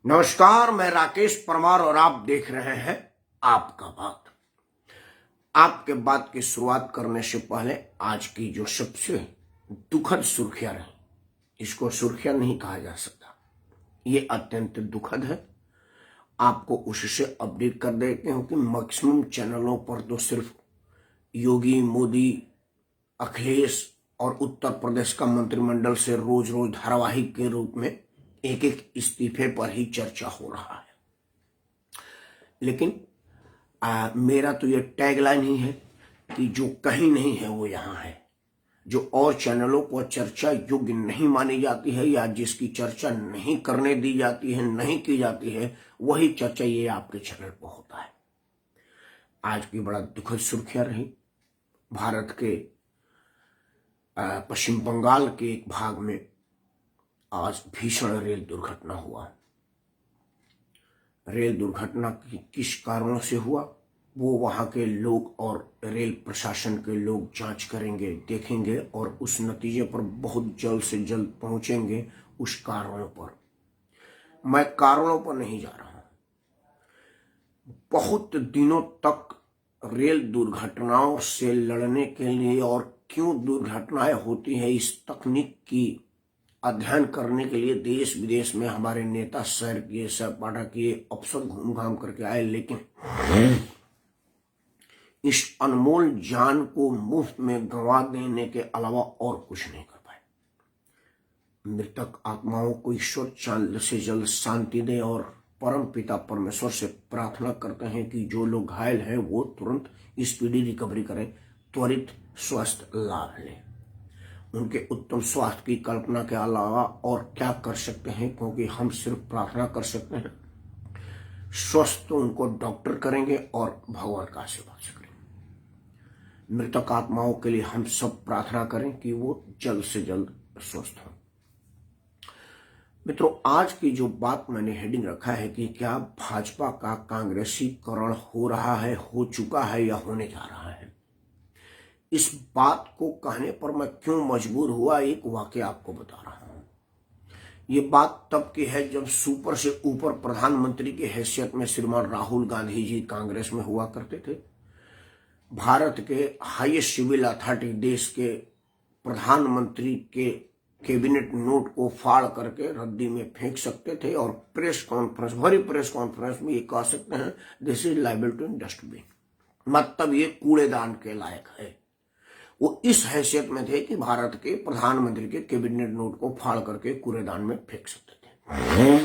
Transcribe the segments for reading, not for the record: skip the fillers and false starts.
नमस्कार, मैं राकेश परमार और आप देख रहे हैं आपका बात। आपके बात की शुरुआत करने से पहले आज की जो सबसे दुखद सुर्खियां रही, इसको सुर्खियां नहीं कहा जा सकता, ये अत्यंत दुखद है। आपको उससे अपडेट कर देते हूं कि मैक्सिमम चैनलों पर तो सिर्फ योगी, मोदी, अखिलेश और उत्तर प्रदेश का मंत्रिमंडल से रोज रोज धारावाहिक के रूप में एक एक इस्तीफे पर ही चर्चा हो रहा है। लेकिन मेरा तो ये टैगलाइन ही है कि जो कहीं नहीं है वो यहाँ है। जो और चैनलों पर चर्चा योग्य नहीं मानी जाती है या जिसकी चर्चा नहीं करने दी जाती है, नहीं की जाती है, वही चर्चा ये आपके चैनल पर होता है। आज की बड़ा दुखद सुर्खियां रही। भारत के पश्चिम बंगाल के एक भाग में आज भीषण रेल दुर्घटना हुआ। रेल दुर्घटना किस कारणों से हुआ वो वहां के लोग और रेल प्रशासन के लोग जांच करेंगे, देखेंगे और उस नतीजे पर बहुत जल्द से जल्द पहुंचेंगे। उस कारणों पर मैं कारणों पर नहीं जा रहा हूं। बहुत दिनों तक रेल दुर्घटनाओं से लड़ने के लिए और क्यों दुर्घटनाएं होती है इस तकनीक की अध्ययन करने के लिए देश विदेश में हमारे नेता सैर किए, सपाटा किए, अफसर घूम घाम करके आए, लेकिन इस अनमोल जान को मुफ्त में गंवा देने के अलावा और कुछ नहीं कर पाए। मृतक आत्माओं को ईश्वर जल्द से जल्द शांति दे और परम पिता परमेश्वर से प्रार्थना करते हैं कि जो लोग घायल हैं वो तुरंत स्पीडी रिकवरी करें, त्वरित स्वास्थ्य लाभ लें। उनके उत्तम स्वास्थ्य की कल्पना के अलावा और क्या कर सकते हैं, क्योंकि हम सिर्फ प्रार्थना कर सकते हैं। स्वस्थ तो उनको डॉक्टर करेंगे और भगवान का आशीर्वाद से करेंगे। मृतक आत्माओं के लिए हम सब प्रार्थना करें कि वो जल्द से जल्द स्वस्थ हों। मित्रों, आज की जो बात मैंने हेडिंग रखा है कि क्या भाजपा का कांग्रेसीकरण हो रहा है, हो चुका है या होने जा रहा है। इस बात को कहने पर मैं क्यों मजबूर हुआ, एक वाकया आपको बता रहा हूं। ये बात तब की है जब सुपर से ऊपर प्रधानमंत्री की हैसियत में श्रीमान राहुल गांधी जी कांग्रेस में हुआ करते थे। भारत के हाईएस्ट सिविल अथॉरिटी, देश के प्रधानमंत्री के कैबिनेट नोट को फाड़ करके रद्दी में फेंक सकते थे और प्रेस कॉन्फ्रेंस, भरी प्रेस कॉन्फ्रेंस में ये कह सकते हैं this is liable to dustbin, मतलब ये कूड़ेदान के लायक है। वो इस हैसियत में थे कि भारत के प्रधानमंत्री के कैबिनेट नोट को फाड़ करके कूड़ेदान में फेंक सकते थे।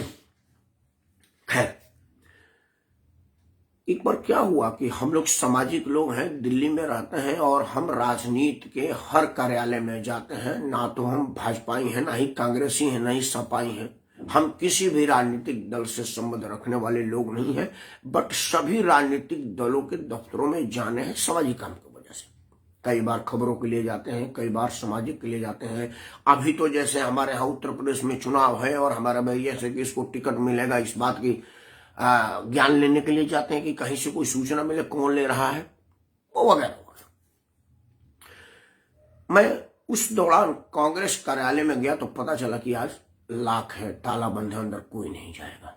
खैर, एक बार क्या हुआ कि हम लोग सामाजिक लोग हैं, दिल्ली में रहते हैं और हम राजनीति के हर कार्यालय में जाते हैं। ना तो हम भाजपाई हैं, ना ही कांग्रेसी हैं, ना ही सपाई हैं। हम किसी भी राजनीतिक दल से संबंध रखने वाले लोग नहीं हैं, बट सभी राजनीतिक दलों के दफ्तरों में जाने हैं सामाजिक काम की वजह से। कई बार खबरों के लिए जाते हैं, कई बार सामाजिक के लिए जाते हैं। अभी तो जैसे हमारे यहाँ उत्तर प्रदेश में चुनाव है और हमारा भैया से कि इसको टिकट मिलेगा, इस बात की ज्ञान लेने के लिए जाते हैं कि कहीं से कोई सूचना मिले कौन ले रहा है, वो वगैरह वगैरह। मैं उस दौरान कांग्रेस कार्यालय में गया तो पता चला कि आज लॉक है, ताला बंद है, अंदर कोई नहीं जाएगा।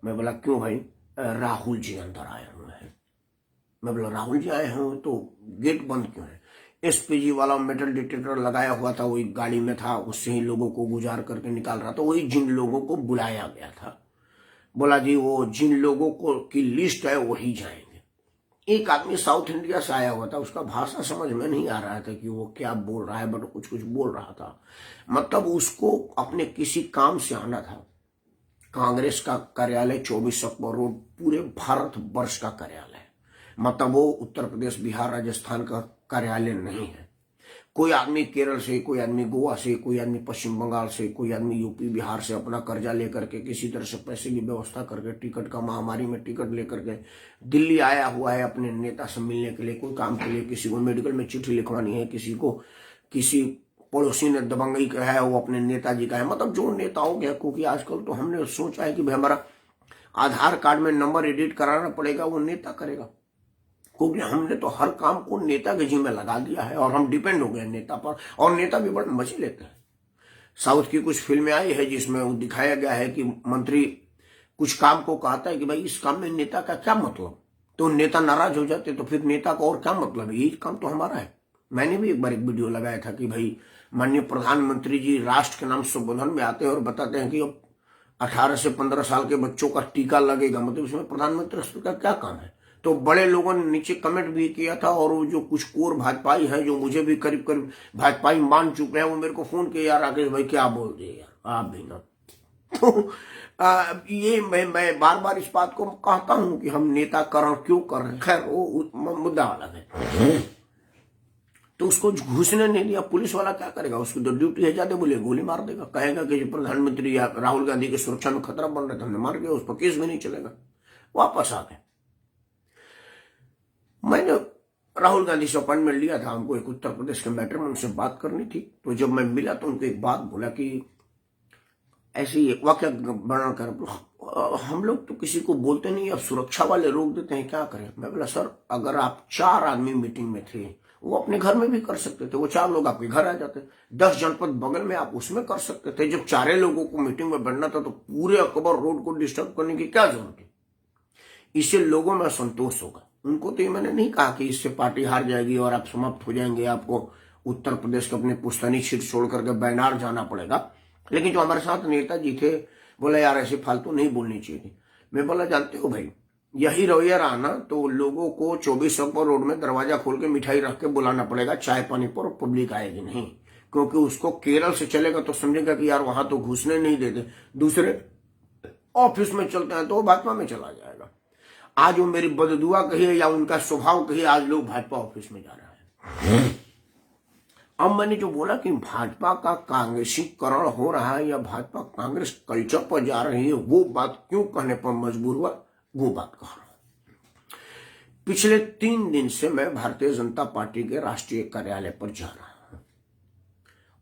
मैं बोला क्यों भाई? राहुल जी अंदर आए हुए हैं। मैं बोला राहुल जी आए हैं तो गेट बंद क्यों है? एसपीजी वाला मेटल डिटेक्टर लगाया हुआ था, वही गाड़ी में था, उससे ही लोगों को गुजार करके निकाल रहा था। वही जिन लोगों को बुलाया गया था। बोला जी वो जिन लोगों को की लिस्ट है वही जाएंगे। एक आदमी साउथ इंडिया से आया हुआ था, उसका भाषा समझ में नहीं आ रहा था कि वो क्या बोल रहा है, बट कुछ कुछ बोल रहा था। मतलब उसको अपने किसी काम से आना था। कांग्रेस का कार्यालय 24 अक्टूबर रोड पूरे भारत वर्ष का कार्यालय है, मतलब वो उत्तर प्रदेश, बिहार, राजस्थान का कार्यालय नहीं है। कोई आदमी केरल से, कोई आदमी गोवा से, कोई आदमी पश्चिम बंगाल से, कोई आदमी यूपी बिहार से अपना कर्जा लेकर के किसी तरह से पैसे की व्यवस्था करके टिकट का महामारी में टिकट लेकर के दिल्ली आया हुआ है अपने नेता से मिलने के लिए, कोई काम के लिए। किसी को मेडिकल में चिट्ठी लिखवानी है, किसी को किसी पड़ोसी ने दबंगई कहा है वो अपने नेताजी का है। मतलब जो नेताओं के, क्योंकि आजकल तो हमने सोचा है कि भाई हमारा आधार कार्ड में नंबर एडिट कराना पड़ेगा, वो नेता करेगा, क्योंकि हमने तो हर काम को नेता के जिम्मे लगा दिया है और हम डिपेंड हो गए नेता पर। और नेता भी बड़े मजे लेते हैं। साउथ की कुछ फिल्में आई है जिसमें वो दिखाया गया है कि मंत्री कुछ काम को कहता है कि भाई इस काम में नेता का क्या मतलब, तो नेता नाराज हो जाते तो फिर नेता का और क्या मतलब है, यही काम तो हमारा है। मैंने भी एक बार एक वीडियो लगाया था कि भाई माननीय प्रधानमंत्री जी राष्ट्र के नाम संबोधन में आते हैं और बताते हैं कि अब 18 से 15 साल के बच्चों का टीका लगेगा, मतलब इसमें प्रधानमंत्री का क्या काम है। तो बड़े लोगों ने नीचे कमेंट भी किया था, और वो जो कुछ कोर भाजपाई हैं जो मुझे भी करीब करीब भाजपाई मान चुके हैं, वो मेरे को फोन किया, यार राकेश भाई क्या बोल दिए यार आप भी ना। तो ये मैं बार बार इस बात को कहता हूं कि हम नेता करण क्यों कर रहे हैं, खैर वो मुद्दा अलग है। तो उसको घुसने नहीं दिया, पुलिस वाला क्या करेगा, उसकी तो ड्यूटी है, ज्यादा बोले गोली मार देगा, कहेगा कि प्रधानमंत्री या राहुल गांधी की सुरक्षा में खतरा बन रहा था, हमने मार दिया, उस पर केस भी नहीं चलेगा। वापस आ गए। मैंने राहुल गांधी से अपॉइंटमेंट लिया था, हमको एक उत्तर प्रदेश के मैटर में उनसे बात करनी थी। तो जब मैं मिला तो उनको एक बात बोला कि ऐसी वाक्य वर्णन कर, हम लोग तो किसी को बोलते नहीं, अब सुरक्षा वाले रोक देते हैं, क्या करें। मैं बोला सर अगर आप 4 आदमी मीटिंग में थे, वो अपने घर में भी कर सकते थे, वो 4 लोग आपके घर आ जाते, 10 जनपद बगल में आप उसमें कर सकते थे। जब 4 लोगों को मीटिंग में बैठना था तो पूरे अकबर रोड को डिस्टर्ब करने की क्या जरूरत है। इससे लोगों में असंतोष होगा। उनको तो ये मैंने नहीं कहा कि इससे पार्टी हार जाएगी और आप समाप्त हो जाएंगे, आपको उत्तर प्रदेश के अपने पुश्तैनी सीट छोड़ करके बैनार जाना पड़ेगा। लेकिन जो हमारे साथ नेताजी थे बोला यार ऐसे फालतू नहीं बोलनी चाहिए थी। मैं बोला जानते हो भाई यही रवैया रहा ना तो लोगों को 24 अक्टूबर रोड में दरवाजा खोल के मिठाई रख के बुलाना पड़ेगा चाय पानी पर, पब्लिक आएगी नहीं, क्योंकि उसको केरल से चलेगा तो समझेगा कि यार वहां तो घुसने नहीं देते, दूसरे ऑफिस में चलते हैं तो वो भाजपा में चला जाएगा। आज वो मेरी बददुआ कहिए या उनका स्वभाव कहिए, आज लोग भाजपा ऑफिस में जा रहे हैं। अब मैंने जो बोला कि भाजपा का कांग्रेसीकरण हो रहा है या भाजपा कांग्रेस कल्चर पर जा रही है, वो बात क्यों कहने पर मजबूर हुआ, वो बात कह रहा हूं। पिछले 3 दिन से मैं भारतीय जनता पार्टी के राष्ट्रीय कार्यालय पर जा रहा हूं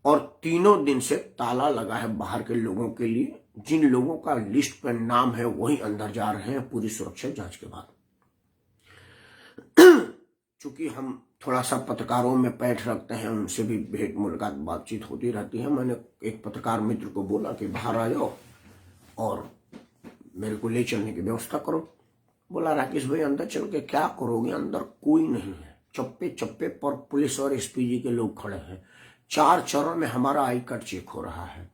और तीनों दिन से ताला लगा है बाहर के लोगों के लिए। जिन लोगों का लिस्ट पर नाम है वही अंदर जा रहे हैं पूरी सुरक्षा जांच के बाद। चूंकि हम थोड़ा सा पत्रकारों में पैठ रखते हैं, उनसे भी भेंट मुलाकात बातचीत होती रहती है। मैंने एक पत्रकार मित्र को बोला कि बाहर आ जाओ और मेरे को ले चलने की व्यवस्था करो। बोला राकेश भाई अंदर चल के क्या करोगे, अंदर कोई नहीं है, चप्पे चप्पे पर पुलिस और एसपीजी के लोग खड़े हैं, 4 चरण में हमारा आई कार्ड चेक हो रहा है।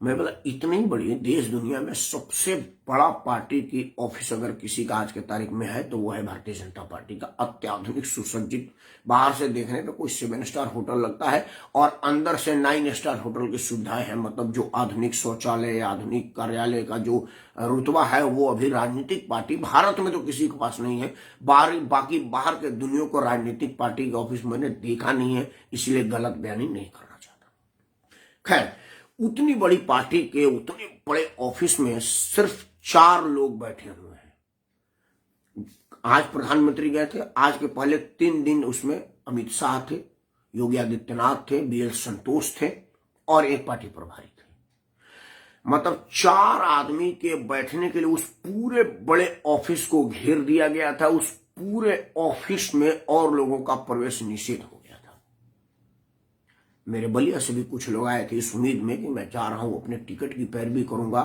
मैं बोला इतनी बड़ी देश दुनिया में सबसे बड़ा पार्टी की ऑफिस अगर किसी का आज के तारीख में है तो वो है भारतीय जनता पार्टी का। अत्याधुनिक सुसज्जित, बाहर से देखने पे कोई 7 स्टार होटल लगता है और अंदर से 9 स्टार होटल की सुविधाएं हैं। मतलब जो आधुनिक शौचालय, आधुनिक कार्यालय का जो रुतबा है वो अभी राजनीतिक पार्टी भारत में तो किसी के पास नहीं है। बाकी बाहर के दुनिया को राजनीतिक पार्टी के ऑफिस मैंने देखा नहीं है, इसलिए गलत बयानी नहीं करना चाहता। खैर उतनी बड़ी पार्टी के उतने बड़े ऑफिस में सिर्फ 4 लोग बैठे हुए हैं। आज प्रधानमंत्री गए थे, आज के पहले 3 दिन उसमें अमित शाह थे, योगी आदित्यनाथ थे, बीएल संतोष थे और एक पार्टी प्रभारी थे। मतलब 4 आदमी के बैठने के लिए उस पूरे बड़े ऑफिस को घेर दिया गया था। उस पूरे ऑफिस में और लोगों का प्रवेश निषेध हो। मेरे बलिया से भी कुछ लोग आए थे इस उम्मीद में कि मैं जा रहा हूं अपने टिकट की पैरवी करूंगा।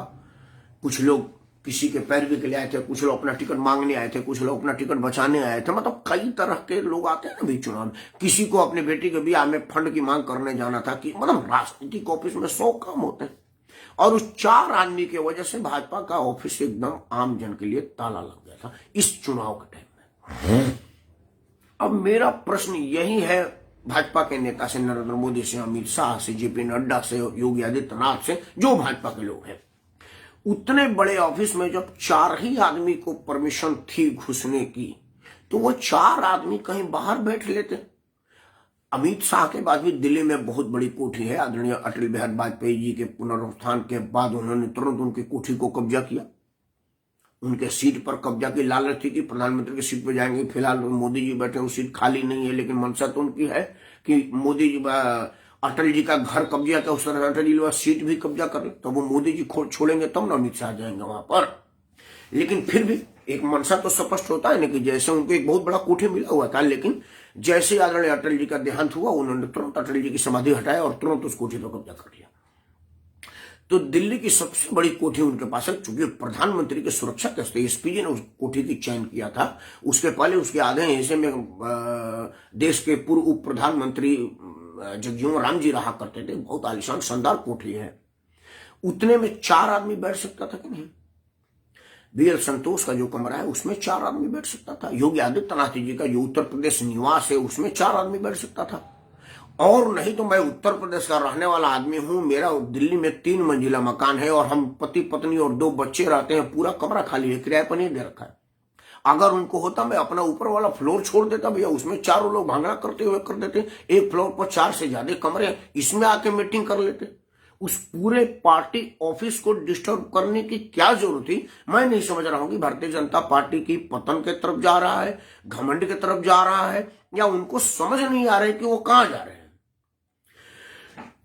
कुछ लोग किसी के पैरवी के लिए आए थे, कुछ लोग अपना टिकट मांगने आए थे, कुछ लोग अपना टिकट बचाने आए थे। मतलब कई तरह के लोग आते हैं ना भी चुनाव में। किसी को अपने बेटी के ब्याह में फंड की मांग करने जाना था कि मतलब राजनीतिक ऑफिस में 100 काम होते हैं। और उस 4 आदमी की वजह से भाजपा का ऑफिस एकदम आम जन के लिए ताला लग गया था इस चुनाव के टाइम में। अब मेरा प्रश्न यही है भाजपा के नेता से, नरेंद्र मोदी से, अमित शाह से, जेपी नड्डा से, योगी आदित्यनाथ से, जो भाजपा के लोग हैं, उतने बड़े ऑफिस में जब 4 ही आदमी को परमिशन थी घुसने की तो वो 4 आदमी कहीं बाहर बैठ लेते। अमित शाह के बाद भी दिल्ली में बहुत बड़ी कोठी है, आदरणीय अटल बिहारी वाजपेयी जी के पुनरुत्थान के बाद उन्होंने तुरंत उनकी कोठी को कब्जा किया। उनके सीट पर कब्जा की लालच थी कि प्रधानमंत्री की सीट पर जाएंगे। फिलहाल मोदी जी बैठे, वो सीट खाली नहीं है, लेकिन मंशा तो उनकी है कि मोदी जी अटल जी का घर कब्जा था, उस तरह अटल जी सीट भी कब्जा कर ले तो वो मोदी जी छोड़ेंगे तब ना अमित शाह जाएंगे वहां पर। लेकिन फिर भी एक मंशा तो स्पष्ट होता है ना कि जैसे उनको एक बहुत बड़ा कोठी मिला हुआ था, लेकिन जैसे आदरणीय अटल जी का देहांत हुआ उन्होंने तुरंत अटल जी की समाधि हटाया और तुरंत उस कोठी पर कब्जा कर लिया। तो दिल्ली की सबसे बड़ी कोठी उनके पास है, चूंकि प्रधानमंत्री के सुरक्षा के एसपीजी ने उस कोठी की चयन किया था। उसके पहले उसके आधे हिस्से में देश के पूर्व उप प्रधानमंत्री जगजीवन राम जी रहा करते थे। बहुत आलिशान शानदार कोठी है। उतने में 4 आदमी बैठ सकता था कि नहीं? बीएल संतोष का जो कमरा है उसमें 4 आदमी बैठ सकता था। योगी आदित्यनाथ जी का जो उत्तर प्रदेश निवास है उसमें 4 आदमी बैठ सकता था। और नहीं तो मैं उत्तर प्रदेश का रहने वाला आदमी हूं, मेरा दिल्ली में 3 मंजिला मकान है और हम पति पत्नी और 2 बच्चे रहते हैं। पूरा कमरा खाली है, किराए पर नहीं दे रखा है। अगर उनको होता मैं अपना ऊपर वाला फ्लोर छोड़ देता भैया, उसमें 4 लोग भांगड़ा करते हुए कर देते। एक फ्लोर पर 4 से ज्यादा कमरे हैं, इसमें आके मीटिंग कर लेते। उस पूरे पार्टी ऑफिस को डिस्टर्ब करने की क्या जरूरत थी? मैं नहीं समझ रहा हूं कि भारतीय जनता पार्टी की पतन की तरफ जा रहा है, घमंड की तरफ जा रहा है, या उनको समझ नहीं आ रहा है कि वो कहां जा रहे हैं।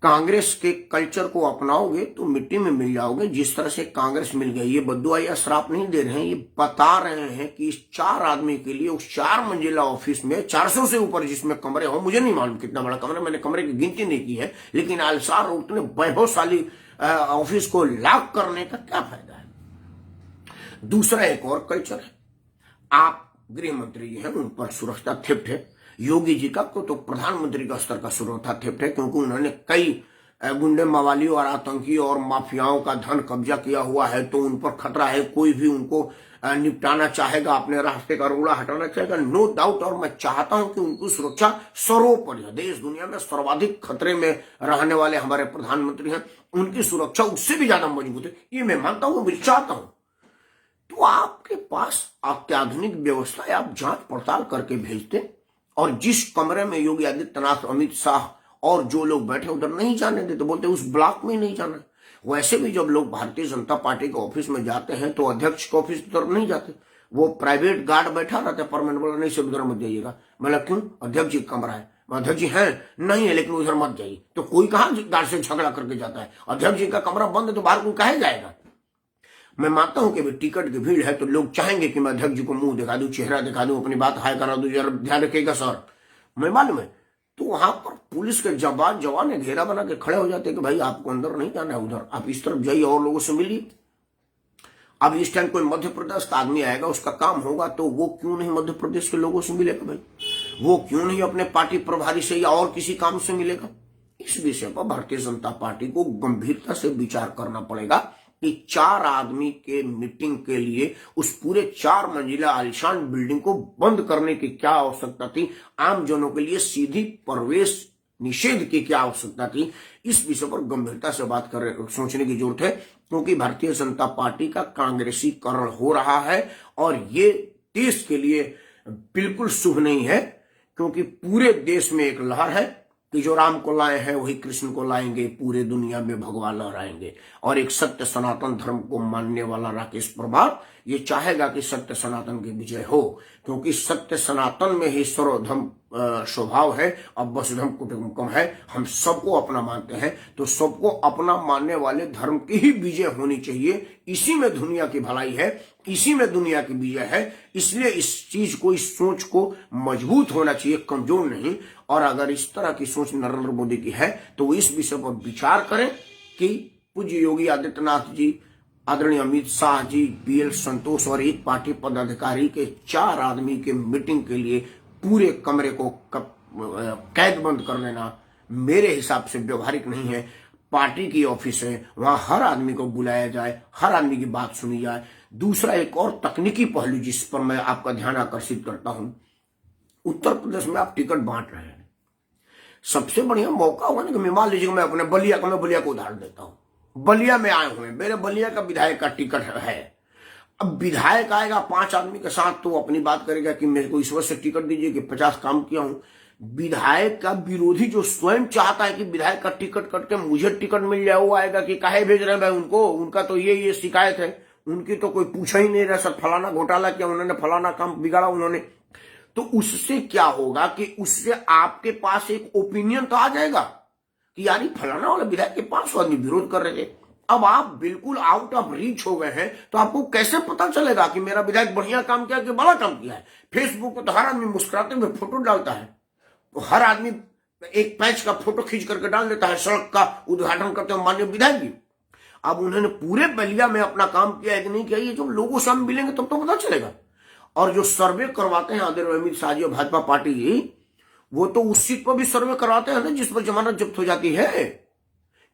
कांग्रेस के कल्चर को अपनाओगे तो मिट्टी में मिल जाओगे, जिस तरह से कांग्रेस मिल गई। ये बद्दुआ या श्राप नहीं दे रहे हैं, ये बता रहे हैं कि इस 4 आदमी के लिए उस 4 मंजिला ऑफिस में 400 से ऊपर जिसमें कमरे हो, मुझे नहीं मालूम कितना बड़ा कमरा, मैंने कमरे की गिनती नहीं की है, लेकिन आलसार उतने वैभवशाली ऑफिस को लॉक करने का क्या फायदा है? दूसरा एक और कल्चर है, आप गृह मंत्री जी हैं, उन पर सुरक्षा थिफ्ट है। योगी जी का तो प्रधानमंत्री का स्तर का सुरक्षा थिफ्ट है, क्योंकि उन्होंने कई गुंडे मवालियों और आतंकियों और माफियाओं का धन कब्जा किया हुआ है, तो उन पर खतरा है। कोई भी उनको निपटाना चाहेगा, अपने रास्ते का रोड़ा हटाना चाहेगा, नो डाउट। और मैं चाहता हूं कि उनकी सुरक्षा सर्वोपरि है। देश दुनिया में सर्वाधिक खतरे में रहने वाले हमारे प्रधानमंत्री हैं, उनकी सुरक्षा उससे भी ज्यादा मजबूत है, ये मैं मानता हूं, मैं चाहता हूं। तो आपके पास अत्याधुनिक व्यवस्था है, आप जांच पड़ताल करके भेजते, और जिस कमरे में योगी आदित्यनाथ, अमित शाह और जो लोग बैठे उधर नहीं जाने देते, बोलते उस ब्लॉक में नहीं जाना। वैसे भी जब लोग भारतीय जनता पार्टी के ऑफिस में जाते हैं तो अध्यक्ष के ऑफिस की तरफ नहीं जाते, वो प्राइवेट गार्ड बैठा रहता है, परमानेंट, बोला नहीं सर उधर मत जाइएगा। मतलब क्यों? अध्यक्ष जी का कमरा है। अध्यक्ष जी हैं नहीं है, लेकिन उधर मत जाइए। तो कोई कहां गार्ड से झगड़ा करके जाता है? अध्यक्ष जी का कमरा बंद है तो बाहर कोई कहे जाएगा? मैं मानता हूं कि टिकट की भीड़ है तो लोग चाहेंगे कि मैं अध्यक्ष जी को मुंह दिखा दूं, चेहरा दिखा दूं, अपनी बात हाय करा दूं, जरा ध्यान रखिएगा सर, मैं मालूम है। तो वहां पर पुलिस के जवान घेरा बना के खड़े हो जाते कि भाई आपको अंदर नहीं जाना है, उधर आप इस तरफ जाइए और लोगों से मिलिए। अब इस टाइम कोई मध्य प्रदेश का आदमी आएगा, उसका काम होगा, तो वो क्यों नहीं मध्य प्रदेश के लोगों से मिलेगा भाई? वो क्यों नहीं अपने पार्टी प्रभारी से या और किसी काम से मिलेगा? इस विषय पर भारतीय जनता पार्टी को गंभीरता से विचार करना पड़ेगा कि 4 आदमी के मीटिंग के लिए उस पूरे 4 मंजिला आलिशान बिल्डिंग को बंद करने की क्या आवश्यकता थी? आम जनों के लिए सीधी प्रवेश निषेध की क्या आवश्यकता थी? इस विषय पर गंभीरता से बात कर सोचने की जरूरत है, क्योंकि भारतीय जनता पार्टी का कांग्रेसीकरण हो रहा है और ये देश के लिए बिल्कुल शुभ नहीं है, क्योंकि पूरे देश में एक लहर है कि जो राम को लाए हैं वही कृष्ण को लाएंगे, पूरे दुनिया में भगवान लहराएंगे। और एक सत्य सनातन धर्म को मानने वाला राकेश प्रभात ये चाहेगा कि सत्य सनातन की विजय हो, क्योंकि सत्य सनातन में ही सर्वधर्म स्वभाव है। अब वसुधैव कुटुंबकम है, हम सबको अपना मानते हैं, तो सबको अपना मानने वाले धर्म की ही विजय होनी चाहिए। इसी में दुनिया की भलाई है, इसी में दुनिया की विजय है। इसलिए इस चीज को, इस सोच को मजबूत होना चाहिए, कमजोर नहीं। और अगर इस तरह की सोच नरेंद्र मोदी की है तो इस विषय पर विचार करें कि पूज्य योगी आदित्यनाथ जी, आदरणीय अमित शाह जी, बीएल संतोष और एक पार्टी पदाधिकारी के 4 आदमी के मीटिंग के लिए पूरे कमरे को कैद बंद कर देना मेरे हिसाब से व्यवहारिक नहीं है। पार्टी की ऑफिस है, वहां हर आदमी को बुलाया जाए, हर आदमी की बात सुनी जाए। दूसरा एक और तकनीकी पहलू जिस पर मैं आपका ध्यान आकर्षित करता हूं, उत्तर प्रदेश में आप टिकट बांट रहे हैं, सबसे बढ़िया मौका होगा ना कि मान लीजिए मैं अपने बलिया को उधार देता हूं। बलिया में आए हुए, मेरे बलिया का विधायक का टिकट है। अब विधायक आएगा 5 आदमी के साथ, तो अपनी बात करेगा कि मेरे को इस वजह से टिकट दीजिए कि 50 काम किया हूं। विधायक का विरोधी जो स्वयं चाहता है कि विधायक का टिकट कट के मुझे टिकट मिल जाए, वो आएगा कि काहे भेज रहे हैं भाई उनको, उनका तो ये शिकायत है, उनकी तो कोई पूछा ही नहीं रहा, सर फलाना घोटाला किया उन्होंने, फलाना काम बिगाड़ा उन्होंने। तो उससे क्या होगा कि उससे आपके पास एक ओपिनियन तो आ जाएगा कि यार फलाना वाला विधायक के 500 आदमी विरोध कर रहे थे। अब आप बिल्कुल आउट ऑफ रीच हो गए हैं, तो आपको कैसे पता चलेगा कि मेरा विधायक बढ़िया काम किया कि बड़ा काम किया है? फेसबुक पर तो हर आदमी मुस्कुराते हुए फोटो डालता है, तो हर आदमी एक पैच का फोटो खींच करके डाल देता है, सड़क का उद्घाटन करते हुए माननीय विधायक जी। अब उन्होंने पूरे बलिया में अपना काम किया है कि नहीं किया, ये जब लोगों से हम मिलेंगे तब तो पता चलेगा। और जो सर्वे करवाते हैं आदरणीय अमित शाह जी और भाजपा पार्टी जी, वो तो उस सीट पर भी सर्वे करवाते हैं ना जिस पर जमानत जब्त हो जाती है।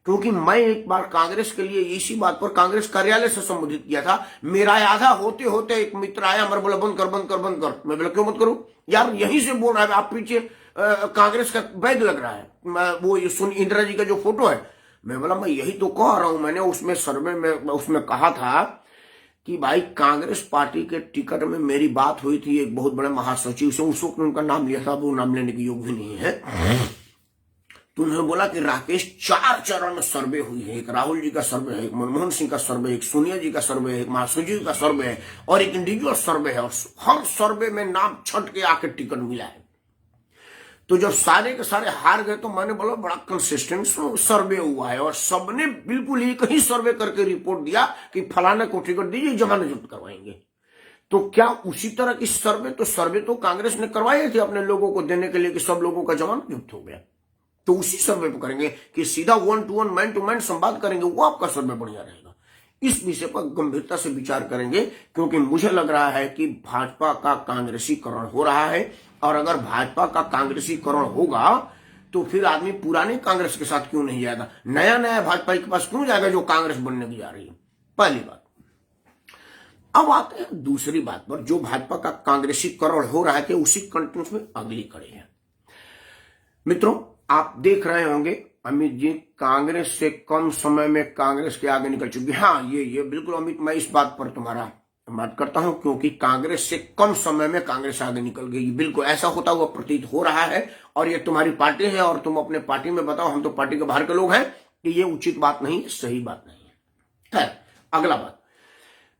क्योंकि मैं एक बार कांग्रेस के लिए इसी बात पर कांग्रेस कार्यालय से संबोधित किया था, मेरा आधा होते होते एक मित्र आया, हमारे बोला बंद कर बंद कर बंद कर। मैं बोला क्यों मत करूं यार, यहीं से बोल रहा है, आप पीछे कांग्रेस का बैग लग रहा है, वो सुन इंदिरा जी का जो फोटो है। मैं बोला मैं यही तो कह रहा हूं, मैंने उसमें सर्वे में उसमें कहा था कि भाई कांग्रेस पार्टी के टिकट में मेरी बात हुई थी एक बहुत बड़े महासचिव से, उस वक्त उनका नाम लिया था, वो नाम लेने के योग्य भी नहीं है। तो उन्होंने बोला कि राकेश 4 चरण में सर्वे हुई है, एक राहुल जी का सर्वे है, एक मनमोहन सिंह का सर्वे, एक सोनिया जी का सर्वे है, एक महासचिव का सर्वे है और एक इंडिविजुअल सर्वे है, और हर सर्वे में नाम छट के आके टिकट मिला है। तो जब सारे के सारे हार गए तो मैंने बोला बड़ा कंसिस्टेंट सर्वे हुआ है, और सबने बिल्कुल एक ही सर्वे करके रिपोर्ट दिया कि फलाने को टिकट दीजिए, जमानत जब्त करवाएंगे। तो क्या उसी तरह की सर्वे तो कांग्रेस ने करवाए थे अपने लोगों को देने के लिए कि सब लोगों का जमानत जब्त हो गया, तो उसी सर्वे पे करेंगे कि सीधा 1 to 1 मैन टू मैन संवाद करेंगे, वो आपका सर्वे बढ़िया रहेगा। इस विषय पर गंभीरता से विचार करेंगे, क्योंकि मुझे लग रहा है कि भाजपा का कांग्रेसीकरण हो रहा है, और अगर भाजपा का कांग्रेसीकरण होगा तो फिर आदमी पुरानी कांग्रेस के साथ क्यों नहीं जाएगा, नया नया भाजपा के पास क्यों जाएगा जो कांग्रेस बनने की जा रही है। पहली बात। अब आते हैं दूसरी बात पर, जो भाजपा का कांग्रेसीकरण हो रहा है कि उसी कंटेंट में अगली कड़ी है। मित्रों, आप देख रहे होंगे अमित जी कांग्रेस से कम समय में कांग्रेस के आगे निकल चुकी है। हाँ, ये बिल्कुल अमित, मैं इस बात पर तुम्हारा बात करता हूं, क्योंकि कांग्रेस से कम समय में कांग्रेस आगे निकल गई, बिल्कुल ऐसा होता हुआ प्रतीत हो रहा है। और ये तुम्हारी पार्टी है और तुम अपने पार्टी में बताओ, हम तो पार्टी के बाहर के लोग हैं, कि ये उचित बात नहीं है, सही बात नहीं है। खैर, अगला बात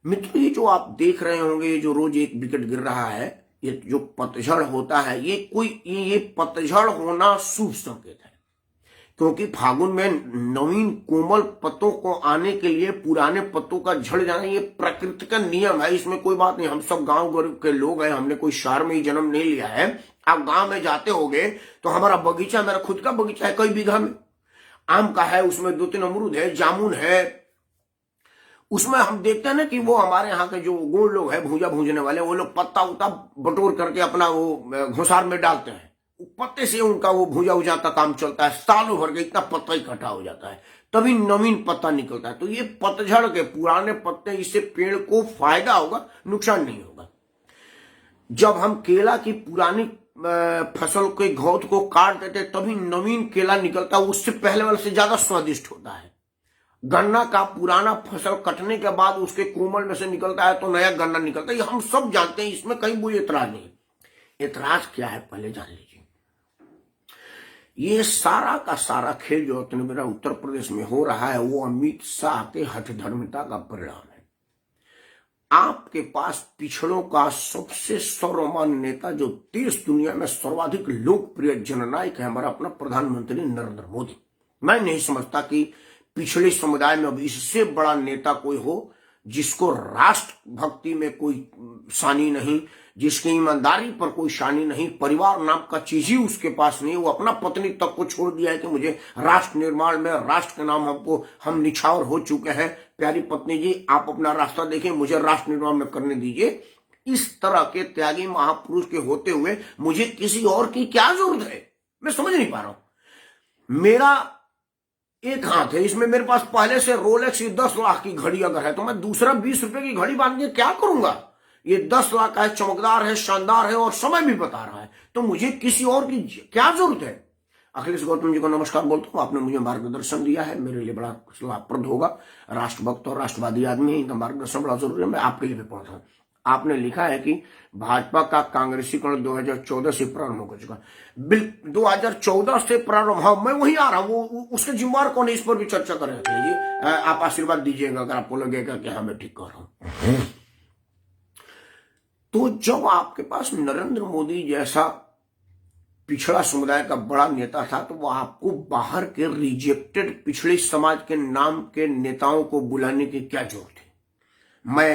मित्रों, ये जो आप देख रहे होंगे, ये जो रोज एक विकेट गिर रहा है, ये जो पतझड़ होता है, ये पतझड़ होना शुभ संकेत है, क्योंकि फागुन में नवीन कोमल पत्तों को आने के लिए पुराने पत्तों का झड़ जाना ये प्रकृति का नियम है, इसमें कोई बात नहीं। हम सब गांव के लोग हैं, हमने कोई शहर में ही जन्म नहीं लिया है। आप गांव में जाते होगे तो हमारा बगीचा, मेरा खुद का बगीचा है कई बीघा में, आम का है, उसमें 2-3 अमरूद है, जामुन है। उसमें हम देखते हैं ना कि वो हमारे यहाँ के जो गोड़ लोग हैं, भूजा भूजने वाले, वो लोग पत्ता उता बटोर करके अपना वो घुसार में डालते हैं, पत्ते से उनका वो भूजा उजा का काम चलता है, सालों भर के इतना पत्ता इकट्ठा हो जाता है, तभी नवीन पत्ता निकलता है। तो ये पतझड़ के पुराने पत्ते, इससे पेड़ को फायदा होगा, नुकसान नहीं होगा। जब हम केला की पुरानी फसल के घौद को काट देते तभी नवीन केला निकलता है, उससे पहले वाले से ज्यादा स्वादिष्ट होता है। गन्ना का पुराना फसल कटने के बाद उसके कोमल में से निकलता है तो नया गन्ना निकलता है, ये हम सब जानते हैं, इसमें कहीं कोई एतराज नहीं। एतराज क्या है पहले जान लीजिए। ये सारा का सारा खेल जो अपने मेरा उत्तर प्रदेश में हो रहा है, वो अमित शाह के हठधर्मिता का परिणाम है। आपके पास पिछड़ों का सबसे सर्वमान्य नेता, जो देश दुनिया में सर्वाधिक लोकप्रिय जननायक है, हमारा अपना प्रधानमंत्री नरेंद्र मोदी। मैं नहीं समझता कि पिछड़े समुदाय में अब इससे बड़ा नेता कोई हो, जिसको राष्ट्र भक्ति में कोई शानी नहीं, जिसकी ईमानदारी पर कोई शानी नहीं, परिवार नाम का चीज ही उसके पास नहीं। वो अपना पत्नी तक को छोड़ दिया है कि मुझे राष्ट्र निर्माण में, राष्ट्र के नाम हम निछावर हो चुके हैं, प्यारी पत्नी जी आप अपना रास्ता देखें, मुझे राष्ट्र निर्माण में करने दीजिए। इस तरह के त्यागी महापुरुष के होते हुए मुझे किसी और की क्या जरूरत है, मैं समझ नहीं पा रहा हूं। मेरा एक हाथ है, इसमें मेरे पास पहले से रोलेक्स 10 लाख की घड़ी अगर है तो मैं दूसरा 20 रुपए की घड़ी बांध के क्या करूंगा। ये 10 लाख का है, चमकदार है, शानदार है और समय भी बता रहा है, तो मुझे किसी और की क्या जरूरत है। अखिलेश गौतम जी को नमस्कार बोलता हूं, आपने मुझे मार्गदर्शन दिया है, मेरे लिए बड़ा लाभप्रद होगा। राष्ट्रभक्त और राष्ट्रवादी आदमी है, इनका मार्गदर्शन बड़ा जरूरी है। मैं आपके लिए भी पढ़ रहा हूं। आपने लिखा है कि भाजपा का कांग्रेसीकरण 2014 से प्रारंभ हो चुका। 2014 से प्रारंभ, हाँ मैं वही आ रहा हूं, वो उसके जिम्मेवार कौन है, इस पर भी चर्चा करेंगे। आप आशीर्वाद दीजिएगा अगर आपको लगेगा कि हाँ मैं ठीक कर रहा हूं। तो जब आपके पास नरेंद्र मोदी जैसा पिछड़ा समुदाय का बड़ा नेता था, तो वो आपको बाहर के रिजेक्टेड पिछड़े समाज के नाम के नेताओं को बुलाने की क्या जरूरत है।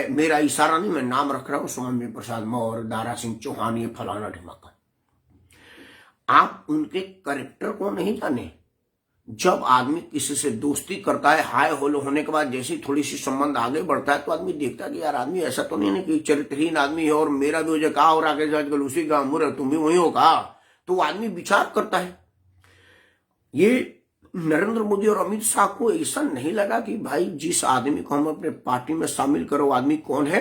मेरा इशारा नहीं, मैं नाम रख रहा हूं, स्वामी प्रसाद मौर्य, दारा सिंह चौहान, ये फलाना ढिमाका। आप उनके कैरेक्टर को नहीं जाने, जब आदमी किसी से दोस्ती करता है, हाय होलो होने के बाद जैसे थोड़ी सी संबंध आगे बढ़ता है तो आदमी देखता है कि यार आदमी ऐसा तो नहीं है कि चरित्रहीन आदमी है और मेरा भी वजह कहा हो रहा है आजकल उसी का उम्र है, तुम भी वही हो कहा, तो आदमी विचार करता है। ये नरेंद्र मोदी और अमित शाह को ऐसा नहीं लगा कि भाई जिस आदमी को हम अपने पार्टी में शामिल करो आदमी कौन है,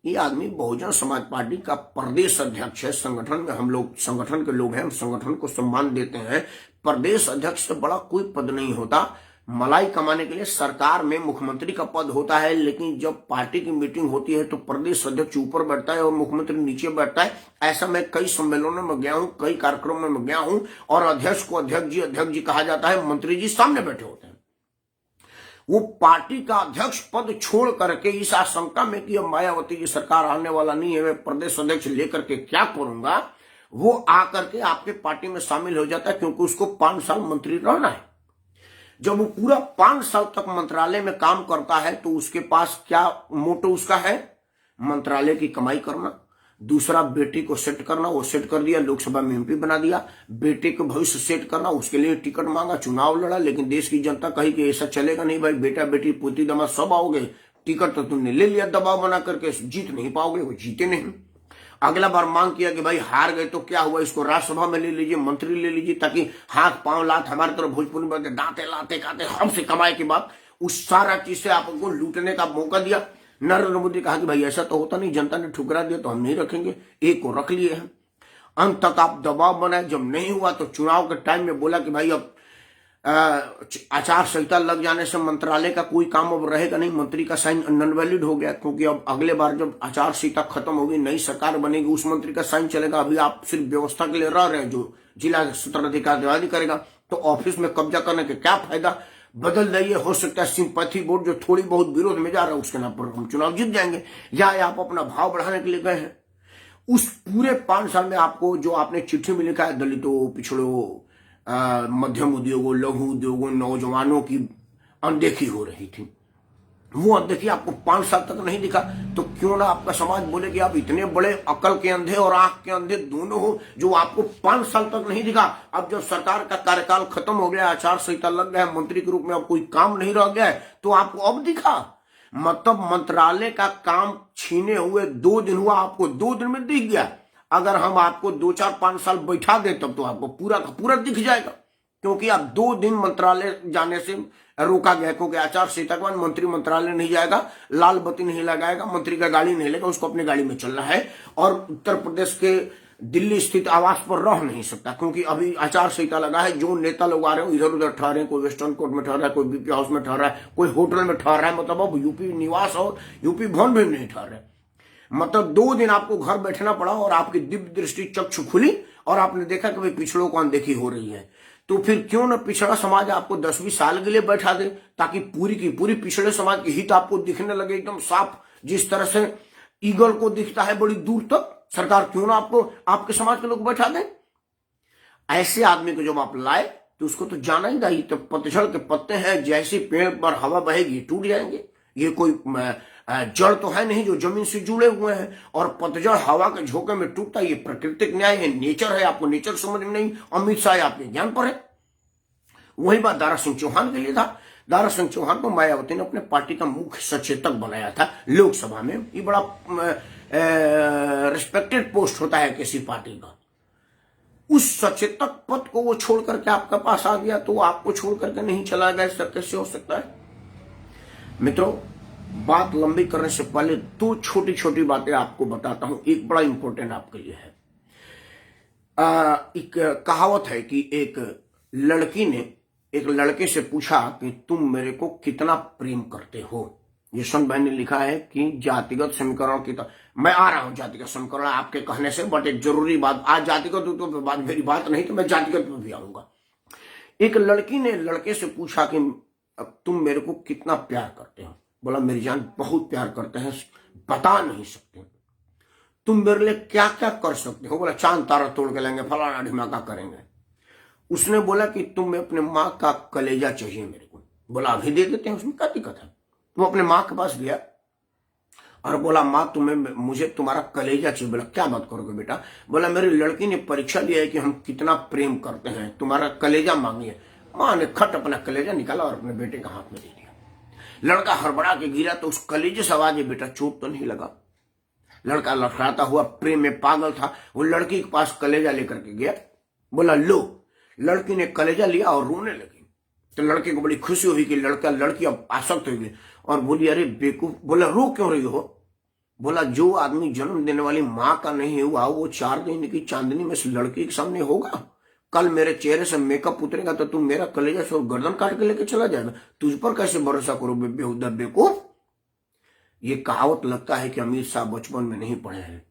ये आदमी बहुजन समाज पार्टी का प्रदेश अध्यक्ष है। संगठन में हम लोग संगठन के लोग हैं, हम संगठन को सम्मान देते हैं। प्रदेश अध्यक्ष से बड़ा कोई पद नहीं होता। मलाई कमाने के लिए सरकार में मुख्यमंत्री का पद होता है, लेकिन जब पार्टी की मीटिंग होती है तो प्रदेश अध्यक्ष ऊपर बैठता है और मुख्यमंत्री नीचे बैठता है। ऐसा मैं कई सम्मेलनों में गया हूं, कई कार्यक्रमों में गया हूं, और अध्यक्ष को अध्यक्ष जी कहा जाता है, मंत्री जी सामने बैठे होते हैं। वो पार्टी का अध्यक्ष पद छोड़ करके इस आशंका में कि अब मायावती की सरकार आने वाला नहीं है, मैं प्रदेश अध्यक्ष लेकर के क्या करूंगा, वो आकर के आपके पार्टी में शामिल हो जाता है, क्योंकि उसको 5 साल मंत्री रहना है। जब वो पूरा 5 साल तक मंत्रालय में काम करता है तो उसके पास क्या मोटो उसका है, मंत्रालय की कमाई करना, दूसरा बेटे को सेट करना, वो सेट कर दिया, लोकसभा में एमपी बना दिया, बेटे को भविष्य सेट करना, उसके लिए टिकट मांगा, चुनाव लड़ा, लेकिन देश की जनता कही कि ऐसा चलेगा नहीं भाई, बेटा बेटी पोती दमा सब आओगे, टिकट तो तुमने ले लिया दबाव बना करके, जीत नहीं पाओगे। वो जीते नहीं। अगला बार मांग किया कि भाई हार गए तो क्या हुआ, इसको राज्यसभा में ले लीजिए, मंत्री ले लीजिए, ताकि हाथ पांव लात हमारे तरफ भोजपुरी में दांते लाते खाते हमसे कमाए के बाद उस सारा चीज से आपको लूटने का मौका दिया। नरेंद्र मोदी कहा कि भाई ऐसा तो होता नहीं, जनता ने ठुकरा दिया तो हम नहीं रखेंगे, एक को रख लिए हैं। अंत तक आप दबाव बनाए, जब नहीं हुआ तो चुनाव के टाइम में बोला कि भाई अब आचार संहिता लग जाने से मंत्रालय का कोई काम अब रहेगा नहीं, मंत्री का साइन नॉन वैलिड हो गया, क्योंकि अब अगले बार जब आचार संहिता खत्म होगी, नई सरकार बनेगी, उस मंत्री का साइन चलेगा। अभी आप सिर्फ व्यवस्था के लिए रह रहे हैं, जो जिला सत्र अधिकारी करेगा, तो ऑफिस में कब्जा करने का क्या फायदा, बदल दिए। हो सकता है सिंपैथी वोट जो थोड़ी बहुत विरोध में जा रहा है उसके नाम पर हम चुनाव जीत जाएंगे, या आप अपना भाव बढ़ाने के लिए गए हैं। उस पूरे 5 साल में आपको जो आपने चिट्ठी में लिखा है, दलितों, पिछड़ों, मध्यम उद्योगों, लघु उद्योगों, नौजवानों की अनदेखी हो रही थी, वो अनदेखी आपको 5 साल तक नहीं दिखा। तो क्यों ना आपका समाज बोले कि आप इतने बड़े अकल के अंधे और आंख के अंधे दोनों हो, जो आपको 5 साल तक नहीं दिखा। अब जब सरकार का कार्यकाल खत्म हो गया, आचार संहिता लग गया, मंत्री के रूप में अब कोई काम नहीं रह गया है, तो आपको अब दिखा। मतलब मंत्रालय का काम छीने हुए 2 दिन हुआ, आपको 2 दिन में दिख गया। अगर हम आपको 2, 4, 5 साल बैठा दे तब तो आपको पूरा का पूरा दिख जाएगा, क्योंकि आप 2 दिन मंत्रालय जाने से रोका गया, क्योंकि आचार संहिता के बाद मंत्री मंत्रालय नहीं जाएगा, लाल बत्ती नहीं लगाएगा, मंत्री का गाड़ी नहीं लेगा, उसको अपनी गाड़ी में चलना है, और उत्तर प्रदेश के दिल्ली स्थित आवास पर रह नहीं सकता, क्योंकि अभी आचार संहिता लगा है। जो नेता लोग आ रहे हो इधर उधर ठहरे हैं, कोई वेस्टर्न कोर्ट में ठहर रहा है, कोई बीपी हाउस में ठहर रहा है, कोई होटल में ठहर रहा है, मतलब अब यूपी निवास और यूपी भवन भी नहीं ठहर रहे। मतलब 2 दिन आपको घर बैठना पड़ा और आपकी दिव्य दृष्टि चक्षु खुली और आपने देखा कि भाई पिछड़ों को अनदेखी हो रही है। तो फिर क्यों ना पिछड़ा समाज आपको 10-20 साल के लिए बैठा दे, ताकि पूरी की पूरी पिछड़े समाज की हित आपको दिखने लगे एकदम साफ, जिस तरह से ईगल को दिखता है बड़ी दूर तक। सरकार क्यों ना आपको आपके समाज के लोग बैठा दें। ऐसे आदमी को जब आप लाए तो उसको तो जाना ही नहीं। तो पतझड़ के पत्ते हैं, जैसे पेड़ पर हवा बहेगी टूट जाएंगे। ये कोई जड़ तो है नहीं जो जमीन से जुड़े हुए हैं, और पतझड़ हवा के झोंके में टूटता है। ये प्राकृतिक न्याय है, नेचर है। आपको नेचर समझ में नहीं, अमित शाह आपके ज्ञान पर है। वही बात दारा सिंह चौहान के लिए था। दारा सिंह चौहान को मायावती ने अपने पार्टी का मुख्य सचेतक बनाया था लोकसभा में। ये बड़ा रिस्पेक्टेड पोस्ट होता है किसी पार्टी का। उस सचेतक पद को वो छोड़ करके आपके पास आ गया, तो आपको छोड़ करके नहीं चला गया, ऐसा कैसे हो सकता है। मित्रों, बात लंबी करने से पहले 2 छोटी छोटी बातें आपको बताता हूं, एक बड़ा इंपॉर्टेंट आपके लिए है। एक कहावत है कि एक लड़की ने एक लड़के से पूछा कि तुम मेरे को कितना प्रेम करते हो। यशवंत भाई ने लिखा है कि जातिगत समीकरण की मैं आ रहा हूं जातिगत समीकरण आपके कहने से, बट एक जरूरी बात, आज जातिगत तो बात मेरी बात नहीं, तो मैं जातिगत में भी आऊंगा। एक लड़की ने लड़के से पूछा कि तुम मेरे को कितना प्यार करते हो। बोला मेरी जान बहुत प्यार करते हैं, बता नहीं सकते। तुम मेरे लिए क्या क्या कर सकते हो। बोला चांद तारा तोड़ के लेंगे, फलाना ढिमाका करेंगे। उसने बोला कि तुम्हें अपने माँ का कलेजा चाहिए मेरे को। बोला अभी दे देते हैं, उसमें क्या दिक्कत है। वो अपने माँ के पास गया और बोला माँ मुझे तुम्हारा कलेजा चाहिए। बोला क्या बात करोगे बेटा। बोला मेरी लड़की ने परीक्षा लिया है कि हम कितना प्रेम करते हैं, तुम्हारा कलेजा मांगिए। मां ने खट अपना कलेजा निकाला और अपने बेटे का हाथ में दे दिया। लड़का हड़बड़ा के गिरा तो उस कलेजे से आवाज, बेटा चोट तो नहीं लगा? लड़का लड़खड़ाता हुआ प्रेम में पागल था, वो लड़की के पास कलेजा लेकर के गया, बोला लो। लड़की ने कलेजा लिया और रोने लगी। तो लड़के को बड़ी खुशी हुई कि लड़की अब आसक्त हो गई और बोली, अरे बेवकूफ, बोला रो क्यों रही हो? बोला जो आदमी जन्म देने वाली माँ का नहीं हुआ वो 4 दिन की चांदनी में इस लड़की के सामने होगा। कल मेरे चेहरे से मेकअप उतरेगा तो तुम मेरा कलेजा से गर्दन काट के लेके चला जाएगा। तुझ पर कैसे भरोसा करो बेहुदा बेवकूफ। ये कहावत लगता है कि अमीर साहब बचपन में नहीं पढ़े हैं।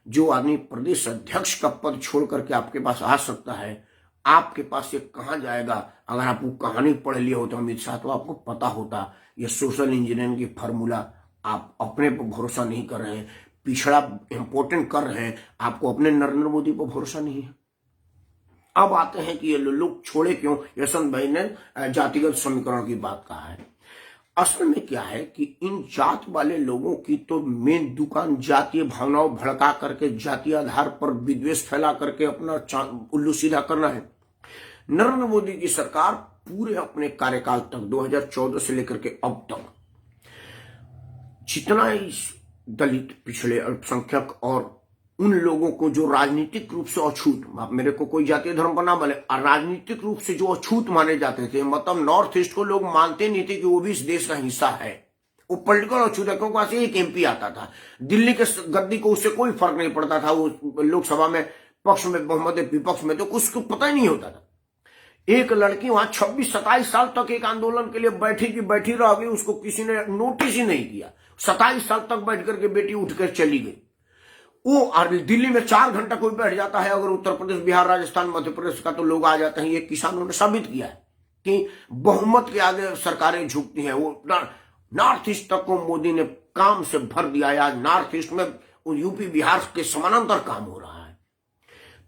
जो आदमी प्रदेश अध्यक्ष का पद छोड़ करके आपके पास आ सकता है, आपके पास ये कहां जाएगा? अगर आप वो कहानी पढ़ लिए होते अमित शाह तो आपको पता होता ये सोशल इंजीनियरिंग की फार्मूला। आप अपने पर भरोसा नहीं कर रहे हैं, पिछड़ा इंपोर्टेंट कर रहे हैं, आपको अपने नरेंद्र मोदी पर भरोसा नहीं है। अब आते हैं कि ये लोग छोड़े क्यों। यशवंत भाई ने जातिगत समीकरण की बात कहा है। असल में क्या है कि इन जात वाले लोगों की तो मेन दुकान जातीय भावनाओं भड़का करके, जातीय आधार पर विद्वेष फैला करके अपना उल्लू सीधा करना है। नरेंद्र मोदी की सरकार पूरे अपने कार्यकाल तक 2014 से लेकर के अब तक जितना इस दलित, पिछड़े, अल्पसंख्यक और उन लोगों को जो राजनीतिक रूप से अछूत, आप मेरे को कोई जातीय धर्म पर ना बोले, राजनीतिक रूप से जो अछूत माने जाते थे, मतलब नॉर्थ ईस्ट को लोग मानते नहीं थे कि वो भी इस देश का हिस्सा है। वो पॉलिटिकल अछूत है क्योंकि वहां से एक MP आता था, दिल्ली के गद्दी को उससे कोई फर्क नहीं पड़ता था। वो लोकसभा में पक्ष में बहुमत, विपक्ष में तो उसको पता ही नहीं होता था। एक लड़की वहां 26-27 साल तक एक आंदोलन के लिए बैठी की बैठी रह गई, उसको किसी ने नोटिस ही नहीं किया। 27 साल तक बैठ करके बेटी उठकर चली गई। वो दिल्ली में 4 घंटा कोई बैठ जाता है, अगर उत्तर प्रदेश, बिहार, राजस्थान, मध्य प्रदेश का तो लोग आ जाते हैं। ये किसानों ने साबित किया है कि बहुमत के आगे सरकारें झुकती हैं। वो नॉर्थ ईस्ट तक को मोदी ने काम से भर दिया है। आज नॉर्थ ईस्ट में यूपी, बिहार के समानांतर काम हो रहा है।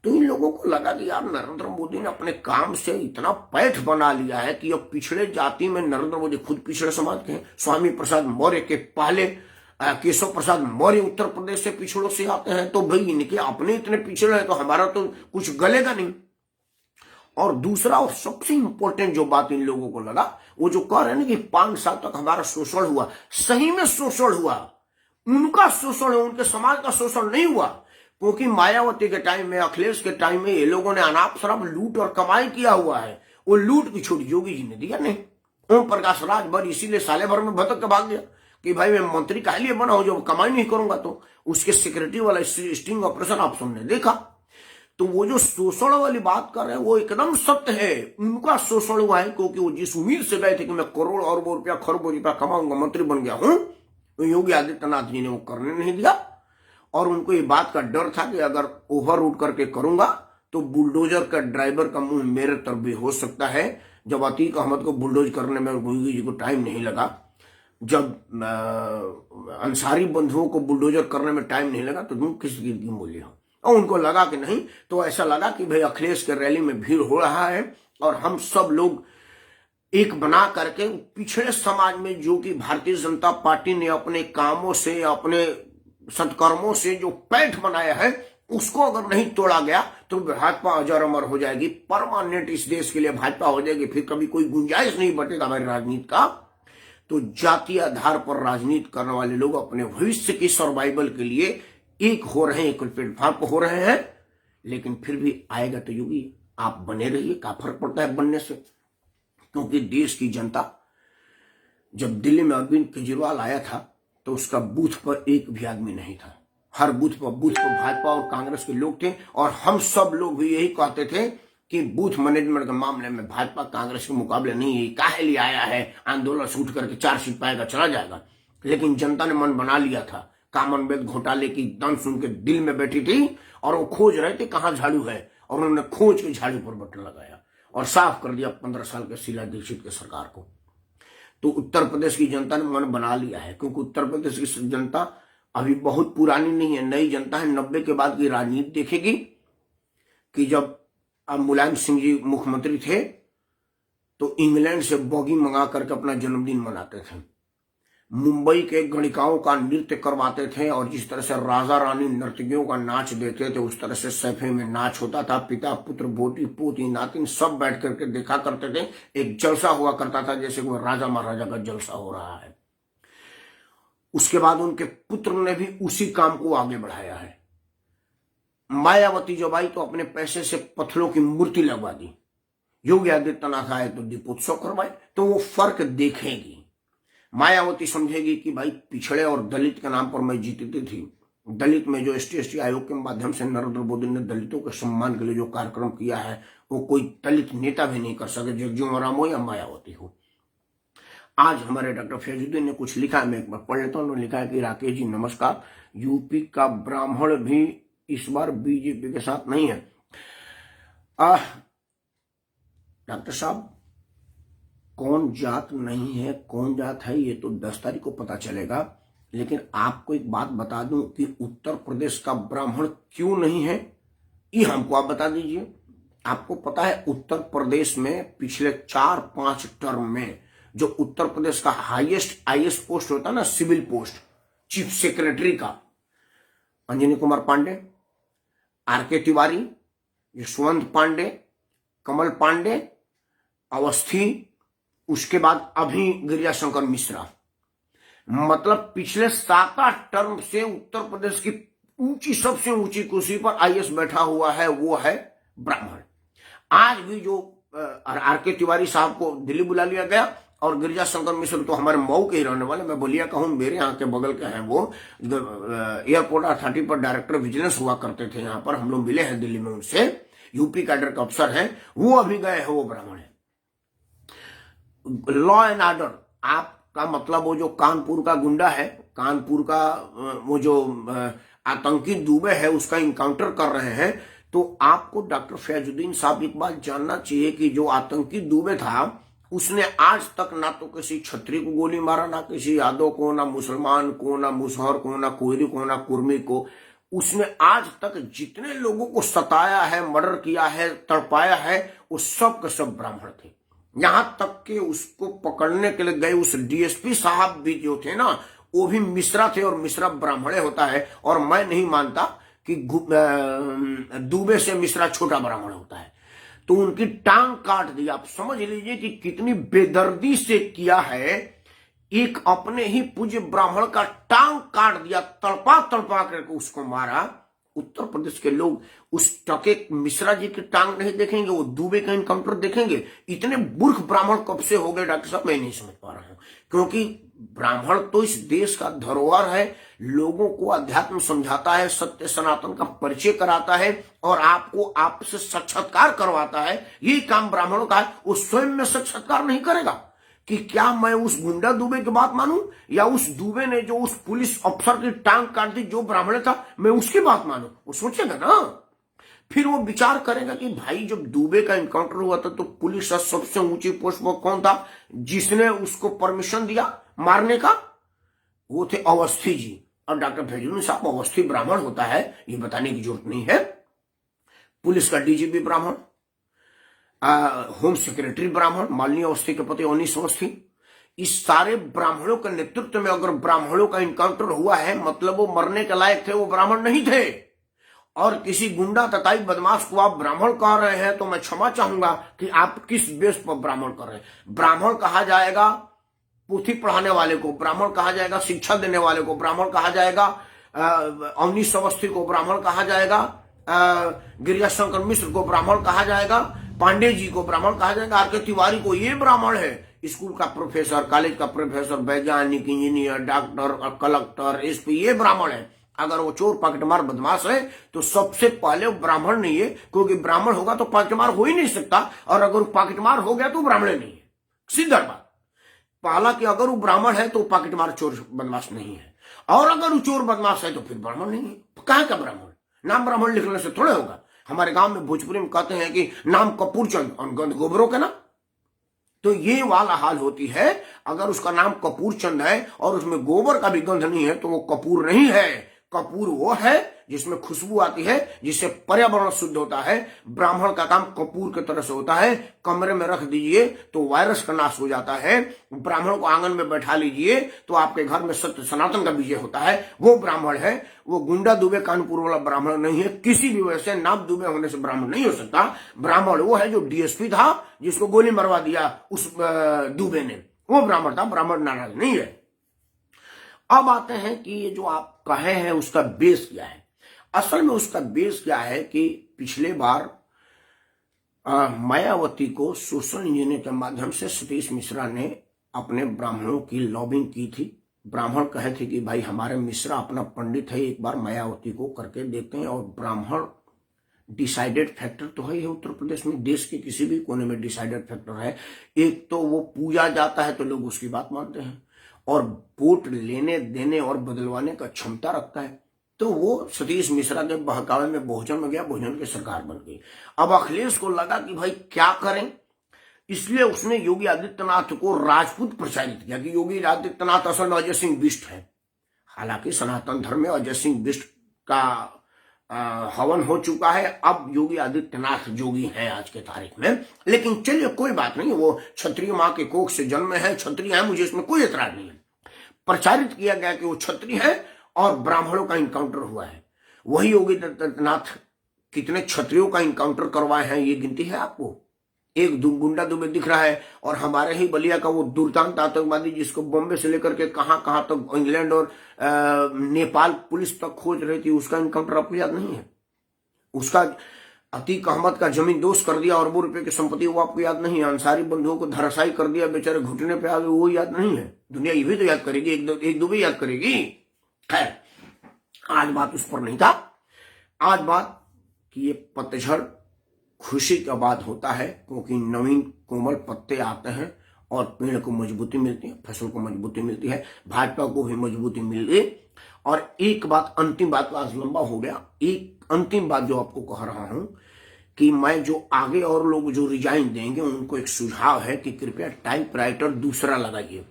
तो इन लोगों को लगा कि यार नरेंद्र मोदी ने अपने काम से इतना पैठ बना लिया है कि अब पिछड़े जाति में नरेंद्र मोदी खुद पिछड़े समाज के हैं। स्वामी प्रसाद मौर्य के पहले केशव प्रसाद मौर्य उत्तर प्रदेश से पिछड़ों से आते हैं, तो भाई इनके अपने इतने पिछड़े हैं तो हमारा तो कुछ गलेगा नहीं। और दूसरा और सबसे इंपॉर्टेंट जो बात इन लोगों को लगा, वो जो कह रहे हैं ना कि 5 साल तक हमारा शोषण हुआ, सही में शोषण हुआ। उनका शोषण है, उनके समाज का शोषण नहीं हुआ। क्योंकि मायावती के टाइम में, अखिलेश के टाइम में ये लोगों ने अनाप शराब लूट और कमाई किया हुआ है। वो लूट की छूट योगी जी ने दिया नहीं। ओम प्रकाश राजभर इसीलिए साले भर में भटक के भाग गया कि भाई मैं मंत्री काहे लिए बना हूं, जब कमाई नहीं करूंगा तो। उसके सिक्योरिटी वाला स्टिंग ऑपरेशन आप सबने देखा। तो वो जो शोषण वाली बात कर रहे हैं वो एकदम सत्य है। उनका शोषण हुआ है क्योंकि वो जिस उम्मीद से गए थे कि मैं करोड़ अरबों रुपया, खरबों रुपया कमाऊंगा, मंत्री बन गया हूं, तो योगी आदित्यनाथ जी ने वो करने नहीं दिया। और उनको ये बात का डर था कि अगर ओवर रूट करके करूंगा तो बुलडोजर का ड्राइवर का मुंह मेरे तरफ भी हो सकता है। जब अतीक अहमद को बुलडोज करने में योगी जी को टाइम नहीं लगा, जब अंसारी बंधुओं को बुलडोजर करने में टाइम नहीं लगा, तो तुम किस चीज की मूल्य हो। और उनको लगा कि नहीं, तो ऐसा लगा कि भाई अखिलेश के रैली में भीड़ हो रहा है और हम सब लोग एक बना करके पिछड़े समाज में, जो कि भारतीय जनता पार्टी ने अपने कामों से, अपने सत्कर्मों से जो पैठ बनाया है, उसको अगर नहीं तोड़ा गया तो भाजपा अजर अमर हो जाएगी, परमानेंट इस देश के लिए भाजपा हो जाएगी। फिर कभी कोई गुंजाइश नहीं बचेगा हमारी राजनीति का। तो जातीय आधार पर राजनीति करने वाले लोग अपने भविष्य की सर्वाइवल के लिए एक हो रहे हैं, एक प्लेटफॉर्म पर हो रहे हैं। लेकिन फिर भी आएगा तो योगी, आप बने रहिए। क्या फर्क पड़ता है बनने से? क्योंकि देश की जनता, जब दिल्ली में अरविंद केजरीवाल आया था तो उसका बूथ पर एक भी आदमी नहीं था। हर बूथ पर भाजपा और कांग्रेस के लोग थे। और हम सब लोग भी यही कहते थे कि बूथ मैनेजमेंट के मामले में भाजपा कांग्रेस के मुकाबले नहीं है, काहे लिए आया है, आंदोलन से उठ करके 4 सीट पाएगा, चला जाएगा। लेकिन जनता ने मन बना लिया था। कॉमनवेल्थ घोटाले की दन सुन के दिल में बैठी थी और वो खोज रहे थे कहां झाड़ू है, और उन्होंने खोज के झाड़ू पर बटन लगाया और साफ कर दिया 15 साल के शीला दीक्षित के सरकार को। तो उत्तर प्रदेश की जनता ने मन बना लिया है, क्योंकि उत्तर प्रदेश की जनता अभी बहुत पुरानी नहीं है, नई जनता है। 90 के बाद की राजनीति देखेगी कि जब मुलायम सिंह जी मुख्यमंत्री थे तो इंग्लैंड से बॉगी मंगा करके अपना जन्मदिन मनाते थे। मुंबई के गणिकाओं का नृत्य करवाते थे और जिस तरह से राजा रानी नर्तकियों का नाच देते थे उस तरह से सैफे में नाच होता था। पिता पुत्र पोती पोती नातिन सब बैठ करके देखा करते थे। एक जलसा हुआ करता था जैसे वो राजा महाराजा का जलसा हो रहा है। उसके बाद उनके पुत्र ने भी उसी काम को आगे बढ़ाया है। मायावती जब आई तो अपने पैसे से पत्थरों की मूर्ति लगवा दी। योगी आदित्यनाथ आए तो दीपोत्सव करवाए। तो वो फर्क देखेगी। मायावती समझेगी कि भाई पिछड़े और दलित के नाम पर मैं जीतती थी। दलित में जो ST आयोग के माध्यम से नरेंद्र मोदी ने दलितों के सम्मान के लिए जो कार्यक्रम किया है वो कोई दलित नेता भी नहीं कर सके, जगजीवन राम हो या मायावती हो। आज हमारे डॉक्टर फैजुद्दीन ने कुछ लिखा है, मैं एक बार पढ़ लेता हूँ। उन्होंने लिखा है कि राकेश जी नमस्कार, यूपी का ब्राह्मण भी इस बार बीजेपी के साथ नहीं है। डॉक्टर साहब, कौन जात नहीं है कौन जात है ये तो 10 तारीख को पता चलेगा। लेकिन आपको एक बात बता दूं कि उत्तर प्रदेश का ब्राह्मण क्यों नहीं है ये हमको आप बता दीजिए। आपको पता है उत्तर प्रदेश में पिछले 4-5 टर्म में जो उत्तर प्रदेश का हाईएस्ट IAS पोस्ट होता है ना, सिविल पोस्ट, चीफ सेक्रेटरी का, अंजनी कुमार पांडे, RK तिवारी, यशवंत पांडे, कमल पांडे, अवस्थी, उसके बाद अभी गिरिजाशंकर मिश्रा। मतलब पिछले 7-8 टर्म से उत्तर प्रदेश की ऊंची सबसे ऊंची कुर्सी पर IAS बैठा हुआ है वो है ब्राह्मण। आज भी जो RK तिवारी साहब को दिल्ली बुला लिया गया और गिरिजाशंकर मिश्र तो हमारे मऊ के ही रहने वाले, मैं बोलिया कहूं मेरे यहाँ के बगल के हैं। वो एयरपोर्ट अथॉरिटी पर डायरेक्टर विजिलेंस हुआ करते थे। यहाँ पर हम लोग मिले हैं दिल्ली में उनसे, यूपी कैडर के अफसर हैं, वो अभी गए हैं, वो ब्राह्मण है। लॉ एंड ऑर्डर, आपका मतलब वो जो कानपुर का गुंडा है, कानपुर का वो जो आतंकी दुबे है उसका इनकाउंटर कर रहे हैं। तो आपको डॉक्टर फैजुद्दीन साहब एक बात जानना चाहिए कि जो आतंकी दुबे था उसने आज तक ना तो किसी छत्री को गोली मारा, ना किसी यादव को, ना मुसलमान को, ना मुसहर को, ना कोयरी को, ना कुर्मी को। उसने आज तक जितने लोगों को सताया है, मर्डर किया है, तड़पाया है, वो सब के सब ब्राह्मण थे। यहां तक कि उसको पकड़ने के लिए गए उस DSP साहब भी जो थे ना वो भी मिश्रा थे और मिश्रा ब्राह्मणे होता है। और मैं नहीं मानता कि दुबे से मिश्रा छोटा ब्राह्मण होता है। तो उनकी टांग काट दी। आप समझ लीजिए कि कितनी बेदर्दी से किया है। एक अपने ही पूज्य ब्राह्मण का टांग काट दिया, तड़पा तड़पा करके उसको मारा। उत्तर प्रदेश के लोग उस टके मिश्रा जी की टांग नहीं देखेंगे, वो दुबे का इनकाउंटर देखेंगे। इतने मूर्ख ब्राह्मण कब से हो गए डॉक्टर साहब, मैं नहीं समझ पा रहा हूं। क्योंकि ब्राह्मण तो इस देश का धरोहर है, लोगों को अध्यात्म समझाता है, सत्य सनातन का परिचय कराता है और आपको आपसे साक्षात्कार करवाता है। यही काम ब्राह्मणों का है। वो स्वयं में साक्षात्कार नहीं करेगा कि क्या मैं उस गुंडा दुबे की बात मानूं या उस दुबे ने जो उस पुलिस अफसर की टांग काट दी जो ब्राह्मण था मैं उसकी बात मानूं। वो सोचेगा ना, फिर वो विचार करेगा कि भाई जब दुबे का इनकाउंटर हुआ था तो पुलिस का सबसे ऊंची पोस्ट पर कौन था जिसने उसको परमिशन दिया मारने का? वो थे अवस्थी जी। और डॉक्टर फैजुद्दीन साहब अवस्थी ब्राह्मण होता है ये बताने की जरूरत नहीं है। पुलिस का DGP ब्राह्मण, होम सेक्रेटरी ब्राह्मण, मालिनी अवस्थी के पति अवनीश अवस्थी। इस सारे ब्राह्मणों के नेतृत्व में अगर ब्राह्मणों का इनकाउंटर हुआ है मतलब वो मरने के लायक थे, वो ब्राह्मण नहीं थे। और किसी गुंडा तताई बदमाश को आप ब्राह्मण कह रहे हैं तो मैं क्षमा चाहूंगा कि आप किस बेस पर ब्राह्मण कर रहे हैं। ब्राह्मण कहा जाएगा पोथी पढ़ाने वाले को, ब्राह्मण कहा जाएगा शिक्षा देने वाले को, ब्राह्मण कहा जाएगा अवनीश अवस्थी को, ब्राह्मण कहा जाएगा गिरिजाशंकर मिश्र को, ब्राह्मण कहा जाएगा पांडे जी को, ब्राह्मण कहा जाएगा RK तिवारी को। ये ब्राह्मण है। स्कूल का प्रोफेसर, कॉलेज का प्रोफेसर, वैज्ञानिक, इंजीनियर, डॉक्टर, कलेक्टर, SP, ये ब्राह्मण है। अगर वो चोर पॉकेटमार बदमाश है तो सबसे पहले वो ब्राह्मण नहीं है, क्योंकि ब्राह्मण होगा तो पॉकेटमार हो ही नहीं सकता। और अगर वो पॉकेटमार हो गया तो ब्राह्मण नहीं है, सीधा बात। पहला कि अगर वो ब्राह्मण है तो पॉकेटमार चोर बदमाश नहीं है, और अगर वो चोर बदमाश है तो फिर ब्राह्मण नहीं है। कहां का ब्राह्मण? नाम ब्राह्मण लिखने से थोड़े होगा। हमारे गांव में भोजपुरी में कहते हैं कि नाम कपूर चंद और गंध गोबरों के ना। तो ये वाला हाल होती है। अगर उसका नाम कपूर चंद है और उसमें गोबर का भी गंध नहीं है तो वो कपूर नहीं है। कपूर वो है जिसमें खुशबू आती है, जिससे पर्यावरण शुद्ध होता है। ब्राह्मण का काम कपूर की तरह से होता है, कमरे में रख दीजिए तो वायरस का नाश हो जाता है। ब्राह्मण को आंगन में बैठा लीजिए तो आपके घर में सत्य सनातन का विजय होता है। वो ब्राह्मण है, वो गुंडा दुबे कानपुर वाला ब्राह्मण नहीं है। किसी भी वजह से नाम दुबे होने से ब्राह्मण नहीं हो सकता। ब्राह्मण वो है जो डीएसपी था, जिसको गोली मरवा दिया उस दुबे ने, वो ब्राह्मण था। ब्राह्मण नाराज नहीं है। अब आते हैं कि ये जो आप कहे हैं उसका बेस क्या है। असल में उसका बेस क्या है कि पिछले बार मायावती को सोशल इंजीनियरिंग के माध्यम से सतीश मिश्रा ने अपने ब्राह्मणों की लॉबिंग की थी। ब्राह्मण कहे थे कि भाई हमारे मिश्रा अपना पंडित है, एक बार मायावती को करके देखते हैं। और ब्राह्मण डिसाइडेड फैक्टर तो है उत्तर प्रदेश में, देश के किसी भी कोने में डिसाइडेड फैक्टर है। एक तो वो पूजा जाता है तो लोग उसकी बात मानते हैं, और वोट लेने देने और बदलवाने का क्षमता रखता है। तो वो सतीश मिश्रा के बहकावे में बहुजन में गया, बहुजन की सरकार बन गई। अब अखिलेश को लगा कि भाई क्या करें, इसलिए उसने योगी आदित्यनाथ को राजपूत प्रचारित किया कि योगी आदित्यनाथ असल में अजय सिंह बिष्ट है। हालांकि सनातन धर्म में अजय सिंह बिष्ट का हवन हो चुका है, अब योगी आदित्यनाथ जोगी है आज के तारीख में। लेकिन चलिए कोई बात नहीं, वो क्षत्रिय मां के कोख से जन्म है, क्षत्रिय है, मुझे इसमें कोई एतराज नहीं है। प्रचारित किया गया कि वो क्षत्रिय है और ब्राह्मणों का इनकाउंटर हुआ है। वही योगी आदित्यनाथ कितने क्षत्रियों का इनकाउंटर करवाए हैं ये गिनती है आपको? एक गुंडा दुबे दिख रहा है, और हमारे ही बलिया का वो दुर्दांत आतंकवादी जिसको बॉम्बे से लेकर के कहां तक इंग्लैंड और नेपाल पुलिस तक खोज रही थी, उसका इनकाउंटर आपको याद नहीं है? उसका अतीक अहमद का जमीन दोस्त कर दिया, अरबों रुपए की संपत्ति, वो आपको याद नहीं है? अंसारी बंधुओं को धराशायी कर दिया, बेचारे घुटने पे आ गए, वो याद नहीं है? दुनिया ये भी तो याद करेगी, एक दो भी याद करेगी। खैर, आज बात उस पर नहीं था। आज बात कि ये पतझड़ खुशी का बात होता है, क्योंकि नवीन कोमल पत्ते आते हैं और पेड़ को मजबूती मिलती है, फसल को मजबूती मिलती है, भाजपा को भी मजबूती मिल गई। और एक बात, अंतिम बात, आज लंबा हो गया, एक अंतिम बात जो आपको कह रहा हूं कि मैं जो आगे और लोग जो रिजाइन देंगे उनको एक सुझाव है कि कृपया टाइपराइटर दूसरा लगाइए,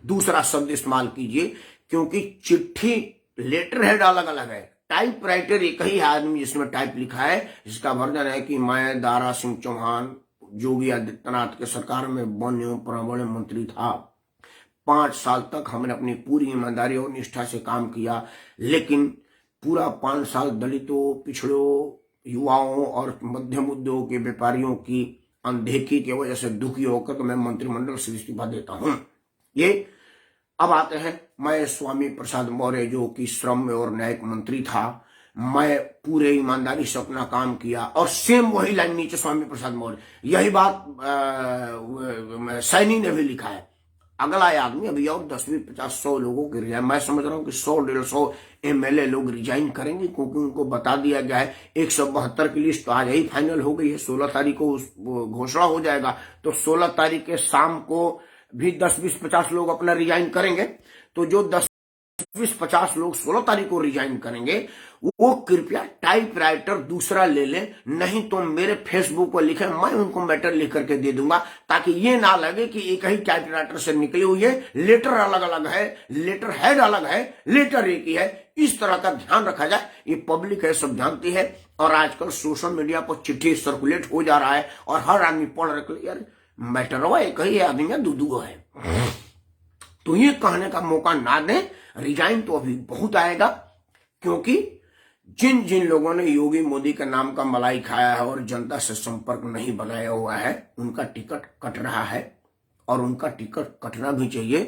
दूसरा शब्द इस्तेमाल कीजिए, क्योंकि चिट्ठी लेटर हेड अलग अलग है, टाइपराइटर एक ही आदमी जिसमें टाइप लिखा है, जिसका वर्णन है कि मैं दारा सिंह चौहान योगी आदित्यनाथ के सरकार में वन एवं पर्यावरण मंत्री था। 5 साल तक हमने अपनी पूरी ईमानदारी और निष्ठा से काम किया, लेकिन पूरा 5 साल दलितों, पिछड़ों, युवाओं और मध्यम उद्योग के व्यापारियों की अनदेखी की वजह से दुखी होकर तो मैं मंत्रिमंडल से इस्तीफा देता हूं। ये अब आते हैं, मैं स्वामी प्रसाद मौर्य जो कि श्रम और न्यायिक मंत्री था, मैं पूरे ईमानदारी से अपना काम किया। और सेम वही लाइन नीचे स्वामी प्रसाद मौर्य, यही बात सैनी ने भी लिखा है। अगला आदमी अभी और 10, 20, 50, 100 लोगों के रिजाइन, मैं समझ रहा हूं कि 100-150 एमएलए लोग रिजाइन करेंगे, क्योंकि उनको बता दिया गया है 172 की लिस्ट तो आज ही फाइनल हो गई है, 16 तारीख को घोषणा हो जाएगा। तो 16 तारीख के शाम को भी 10, 20, 50 लोग अपना रिजाइन करेंगे। तो जो 10, 20, 50 लोग 16 तारीख को रिजाइन करेंगे, वो कृपया टाइपराइटर दूसरा ले लें, नहीं तो मेरे फेसबुक पर लिखे, मैं उनको मैटर लिख करके दे दूंगा, ताकि ये ना लगे कि एक ही टाइपराइटर से निकली हुई है, लेटर अलग अलग है, लेटर हेड अलग है, लेटर एक ही है। इस तरह का ध्यान रखा जाए। ये पब्लिक है, सब जानती है, और आजकल सोशल मीडिया पर चिट्ठी सर्कुलेट हो जा रहा है और हर आदमी पढ़ रहे, यार मैटरवा एक ही आदमी है, दूधू है। तो ये कहने का मौका ना दें। रिजाइन तो अभी बहुत आएगा, क्योंकि जिन जिन लोगों ने योगी मोदी का नाम का मलाई खाया है और जनता से संपर्क नहीं बनाया हुआ है, उनका टिकट कट रहा है, और उनका टिकट कटना भी चाहिए,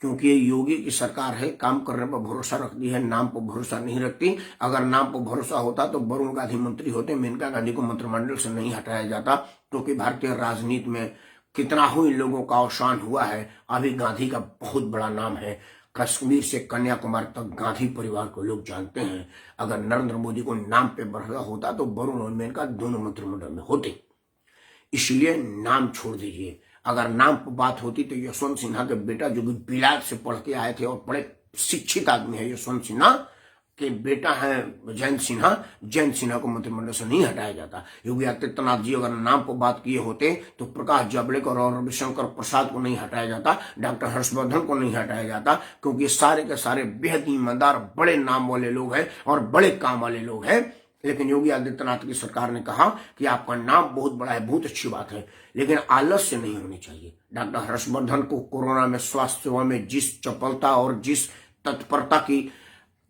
क्योंकि ये योगी की सरकार है, काम करने पर भरोसा रखती है, नाम पर भरोसा नहीं रखती। अगर नाम पर भरोसा होता तो वरुण गांधी मंत्री होते, मेनका गांधी को मंत्रिमंडल से नहीं हटाया जाता, क्योंकि भारतीय राजनीति में कितना ही लोगों का अवसान हुआ है। अभी गांधी का बहुत बड़ा नाम है, कश्मीर से कन्याकुमारी तक गांधी परिवार को लोग जानते हैं। अगर नरेंद्र मोदी को नाम पे भरोसा होता तो वरुण और मेनका दोनों मंत्रिमंडल में होते। इसलिए नाम छोड़ दीजिए। अगर नाम पर बात होती तो यशवंत सिन्हा के बेटा, जो कि बिलायत से पढ़ के आए थे और बड़े शिक्षित आदमी है यशवंत सिन्हा, के बेटा है जयंत सिन्हा को मंत्रिमंडल से नहीं हटाया जाता। योगी आदित्यनाथ जी अगर नाम पर बात किए होते तो प्रकाश जावड़ेकर और रविशंकर प्रसाद को नहीं हटाया जाता, डॉक्टर हर्षवर्धन को नहीं हटाया जाता, क्योंकि सारे के सारे बेहद ईमानदार बड़े नाम वाले लोग हैं और बड़े काम वाले लोग हैं। लेकिन योगी आदित्यनाथ की सरकार ने कहा कि आपका नाम बहुत बड़ा है, बहुत अच्छी बात है, लेकिन आलस्य नहीं होनी चाहिए। डॉक्टर हर्षवर्धन को कोरोना में स्वास्थ्य सेवा में जिस चपलता और जिस तत्परता की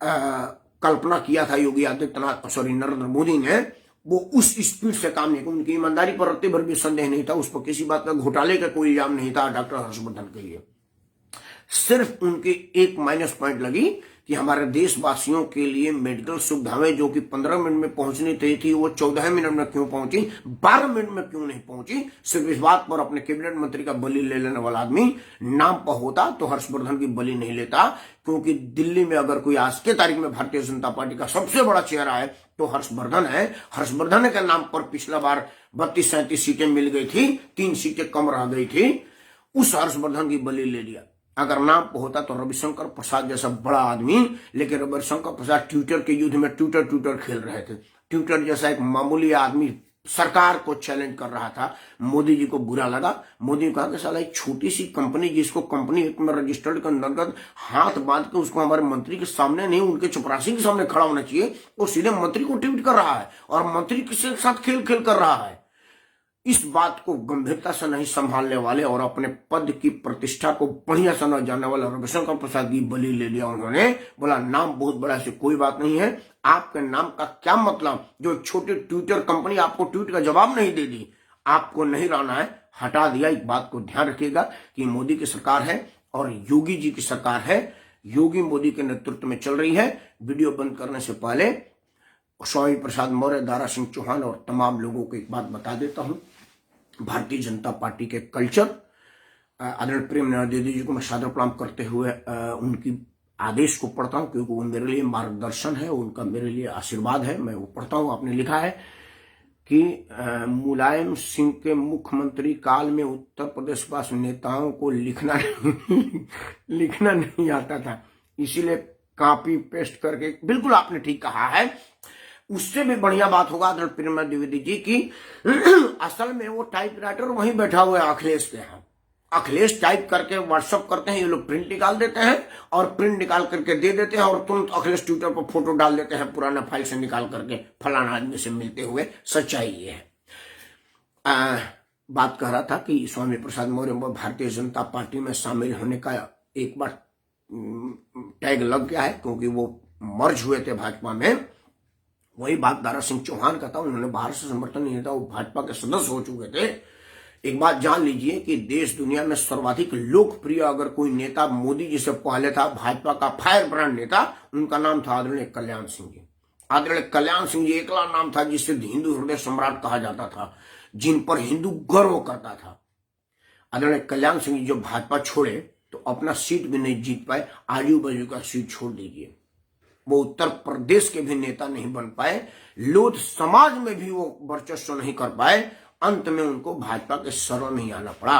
कल्पना किया था योगी आदित्यनाथ नरेंद्र मोदी ने, वो उस स्पीड से काम नहीं किया। उनकी ईमानदारी पर रत्ते भर भी संदेह नहीं था, उस पर किसी बात का घोटाले का कोई इल्जाम नहीं था डॉक्टर हर्षवर्धन के लिए। सिर्फ उनकी एक माइनस पॉइंट लगी कि हमारे देशवासियों के लिए मेडिकल सुविधाएं जो कि 15 मिनट में पहुंचनी थी वो 14 मिनट में क्यों पहुंची, 12 मिनट में क्यों नहीं पहुंची। सिर्फ इस बात पर अपने कैबिनेट मंत्री का बलि ले लेने वाला आदमी नाम पर होता तो हर्षवर्धन की बलि नहीं लेता, क्योंकि दिल्ली में अगर कोई आज के तारीख में भारतीय जनता पार्टी का सबसे बड़ा चेहरा है तो हर्षवर्धन है। हर्षवर्धन के नाम पर पिछला बार 32-37 सीटें मिल गई थी, 3 सीटें कम रह गई थी, उस हर्षवर्धन की बलि ले लिया। अगर नाम पे होता तो रविशंकर प्रसाद जैसा बड़ा आदमी, लेकिन रविशंकर प्रसाद ट्विटर के युद्ध में ट्विटर खेल रहे थे। ट्विटर जैसा एक मामूली आदमी सरकार को चैलेंज कर रहा था, मोदी जी को बुरा लगा। मोदी ने कहा कि साला एक छोटी सी कंपनी जिसको कंपनी एक्ट में रजिस्टर्ड के अंतर्गत हाथ बांध के उसको हमारे मंत्री के सामने नहीं, उनके चपरासी के सामने खड़ा होना चाहिए, वो सीधे मंत्री को ट्वीट कर रहा है और मंत्री किसी के साथ खेल कर रहा है। इस बात को गंभीरता से नहीं संभालने वाले और अपने पद की प्रतिष्ठा को बढ़िया से न जानने वाले रविशंकर प्रसाद की बलि ले लिया। उन्होंने बोला नाम बहुत बड़ा है, कोई बात नहीं है, आपके नाम का क्या मतलब, जो छोटी ट्विटर कंपनी आपको ट्वीट का जवाब नहीं दे दी, आपको नहीं रहना है, हटा दिया। एक बात को ध्यान रखिएगा कि मोदी की सरकार है और योगी जी की सरकार है, योगी मोदी के नेतृत्व में चल रही है। वीडियो बंद करने से पहले स्वामी प्रसाद मौर्य, दारा सिंह चौहान और तमाम लोगों को एक बात बता देता हूं। भारतीय जनता पार्टी के कल्चर, आदरणीय प्रेमनंदन दीदी जी को मैं सादर प्रणाम करते हुए उनकी आदेश को पढ़ता हूं, क्योंकि वो मेरे लिए मार्गदर्शन है, उनका मेरे लिए आशीर्वाद है। मैं वो पढ़ता हूं। आपने लिखा है कि मुलायम सिंह के मुख्यमंत्री काल में उत्तर प्रदेश पास नेताओं को लिखना नहीं आता था, इसीलिए कॉपी पेस्ट करके, बिल्कुल आपने ठीक कहा है। उससे भी बढ़िया बात होगा आदरणीय प्रेमनंदन द्विवेदी जी की असल में वो टाइपराइटर वहीं बैठा हुआ है अखिलेश के यहाँ। अखिलेश टाइप करके व्हाट्सअप करते हैं, ये लोग प्रिंट निकाल देते हैं और प्रिंट निकाल करके दे देते हैं और तुरंत अखिलेश ट्विटर पर फोटो डाल देते हैं पुराना फाइल से निकाल करके, फलाना आदमी से मिलते हुए। सच्चाई ये है। बात कह रहा था कि स्वामी प्रसाद मौर्य भारतीय जनता पार्टी में शामिल होने का एक बार टैग लग गया है, क्योंकि वो मर्ज हुए थे भाजपा में। वही बात दारा सिंह चौहान का था, उन्होंने बाहर से समर्थन नहीं था, वो भाजपा के सदस्य हो चुके थे। एक बात जान लीजिए कि देश दुनिया में सर्वाधिक लोकप्रिय अगर कोई नेता मोदी जी से पहले था, भाजपा का फायर ब्रांड नेता, उनका नाम था आदरणीय कल्याण सिंह जी। आदरणीय कल्याण सिंह जी एकला नाम था जिसे हिंदू हृदय सम्राट कहा जाता था, जिन पर हिंदू गर्व करता था। आदरणीय कल्याण सिंह जी जब भाजपा छोड़े तो अपना सीट भी नहीं जीत पाए, आजू बाजू का सीट छोड़ दीजिए, वो उत्तर प्रदेश के भी नेता नहीं बन पाए, लोध समाज में भी वो वर्चस्व नहीं कर पाए। अंत में उनको भाजपा के शरण में ही आना पड़ा।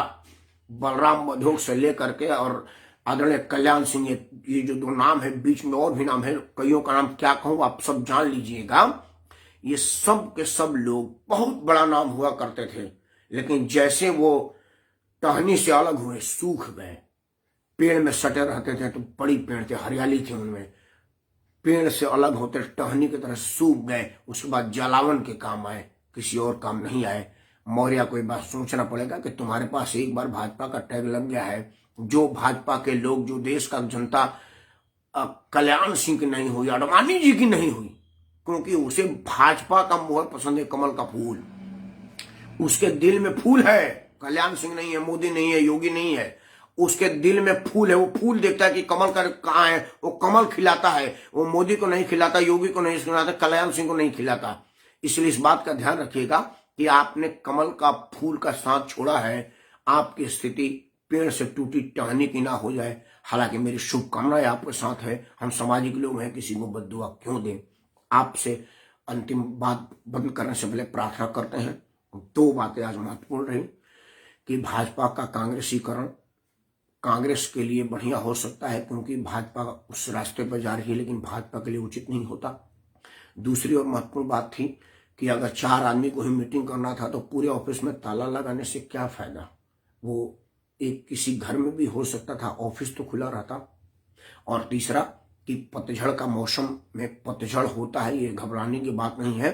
बलराम बधोक से लेकर के और आदरणीय कल्याण सिंह, ये जो 2 नाम है, बीच में और भी नाम है, कईयों का नाम क्या कहूं, आप सब जान लीजिएगा। ये सब के सब लोग बहुत बड़ा नाम हुआ करते थे, लेकिन जैसे वो टहनी से अलग हुए, सूख गए। पेड़ में सटे रहते थे तो बड़ी पेड़ थे, हरियाली थी उनमें, पेड़ से अलग होते टहनी की तरह सूख गए। उसके बाद जलावन के काम आए, किसी और काम नहीं आए। मौर्य को एक बात सोचना पड़ेगा कि तुम्हारे पास एक बार भाजपा का टैग लग गया है, जो भाजपा के लोग, जो देश का जनता कल्याण सिंह की नहीं हुई, अडवाणी जी की नहीं हुई, क्योंकि उसे भाजपा का मोहर पसंद है, कमल का फूल, उसके दिल में फूल है। कल्याण सिंह नहीं है, मोदी नहीं है, योगी नहीं है, उसके दिल में फूल है। वो फूल देखता है कि कमल का कहाँ है, वो कमल खिलाता है। वो मोदी को नहीं खिलाता, योगी को नहीं खिलाता, कल्याण सिंह को नहीं खिलाता। इसलिए इस बात का ध्यान रखिएगा कि आपने कमल का फूल का साथ छोड़ा है, आपकी स्थिति पेड़ से टूटी टहनी की ना हो जाए। हालांकि मेरी शुभकामनाएं आपके साथ है, हम सामाजिक लोग हैं, किसी को बद्दुआ क्यों दें। आपसे अंतिम बात बंद करने से पहले प्रार्थना करते हैं। 2 बातें आज महत्वपूर्ण रही कि भाजपा का कांग्रेसीकरण कांग्रेस के लिए बढ़िया हो सकता है क्योंकि भाजपा उस रास्ते पर जा रही है, लेकिन भाजपा के लिए उचित नहीं होता। दूसरी और महत्वपूर्ण बात थी कि अगर 4 आदमी को ही मीटिंग करना था तो पूरे ऑफिस में ताला लगाने से क्या फायदा। वो एक किसी घर में भी हो सकता था, ऑफिस तो खुला रहता। और तीसरा कि पतझड़ का मौसम में पतझड़ होता है, ये घबराने की बात नहीं है।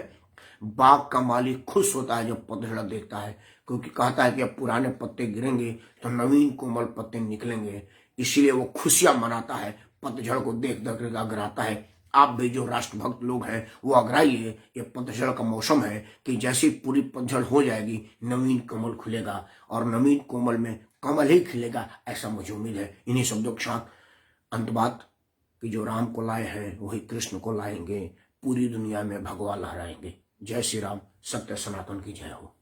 बाग का मालिक खुश होता है जब पतझड़ देखता है, क्योंकि कहता है कि अब पुराने पत्ते गिरेंगे तो नवीन कोमल पत्ते निकलेंगे, इसलिए वो खुशियां मनाता है, पतझड़ को देख देख अगराता है। आप भी जो राष्ट्रभक्त लोग हैं वो अगराइए, ये पतझड़ का मौसम है कि जैसी पूरी पतझड़ हो जाएगी नवीन कमल खुलेगा और नवीन कोमल में कमल ही खिलेगा, ऐसा मुझे उम्मीद है। इन्हीं शब्दों के साथ अंत बात कि जो राम को लाए हैं वही कृष्ण को लाएंगे, पूरी दुनिया में भगवा लहराएंगे। जय श्री राम, सत्य सनातन की जय हो।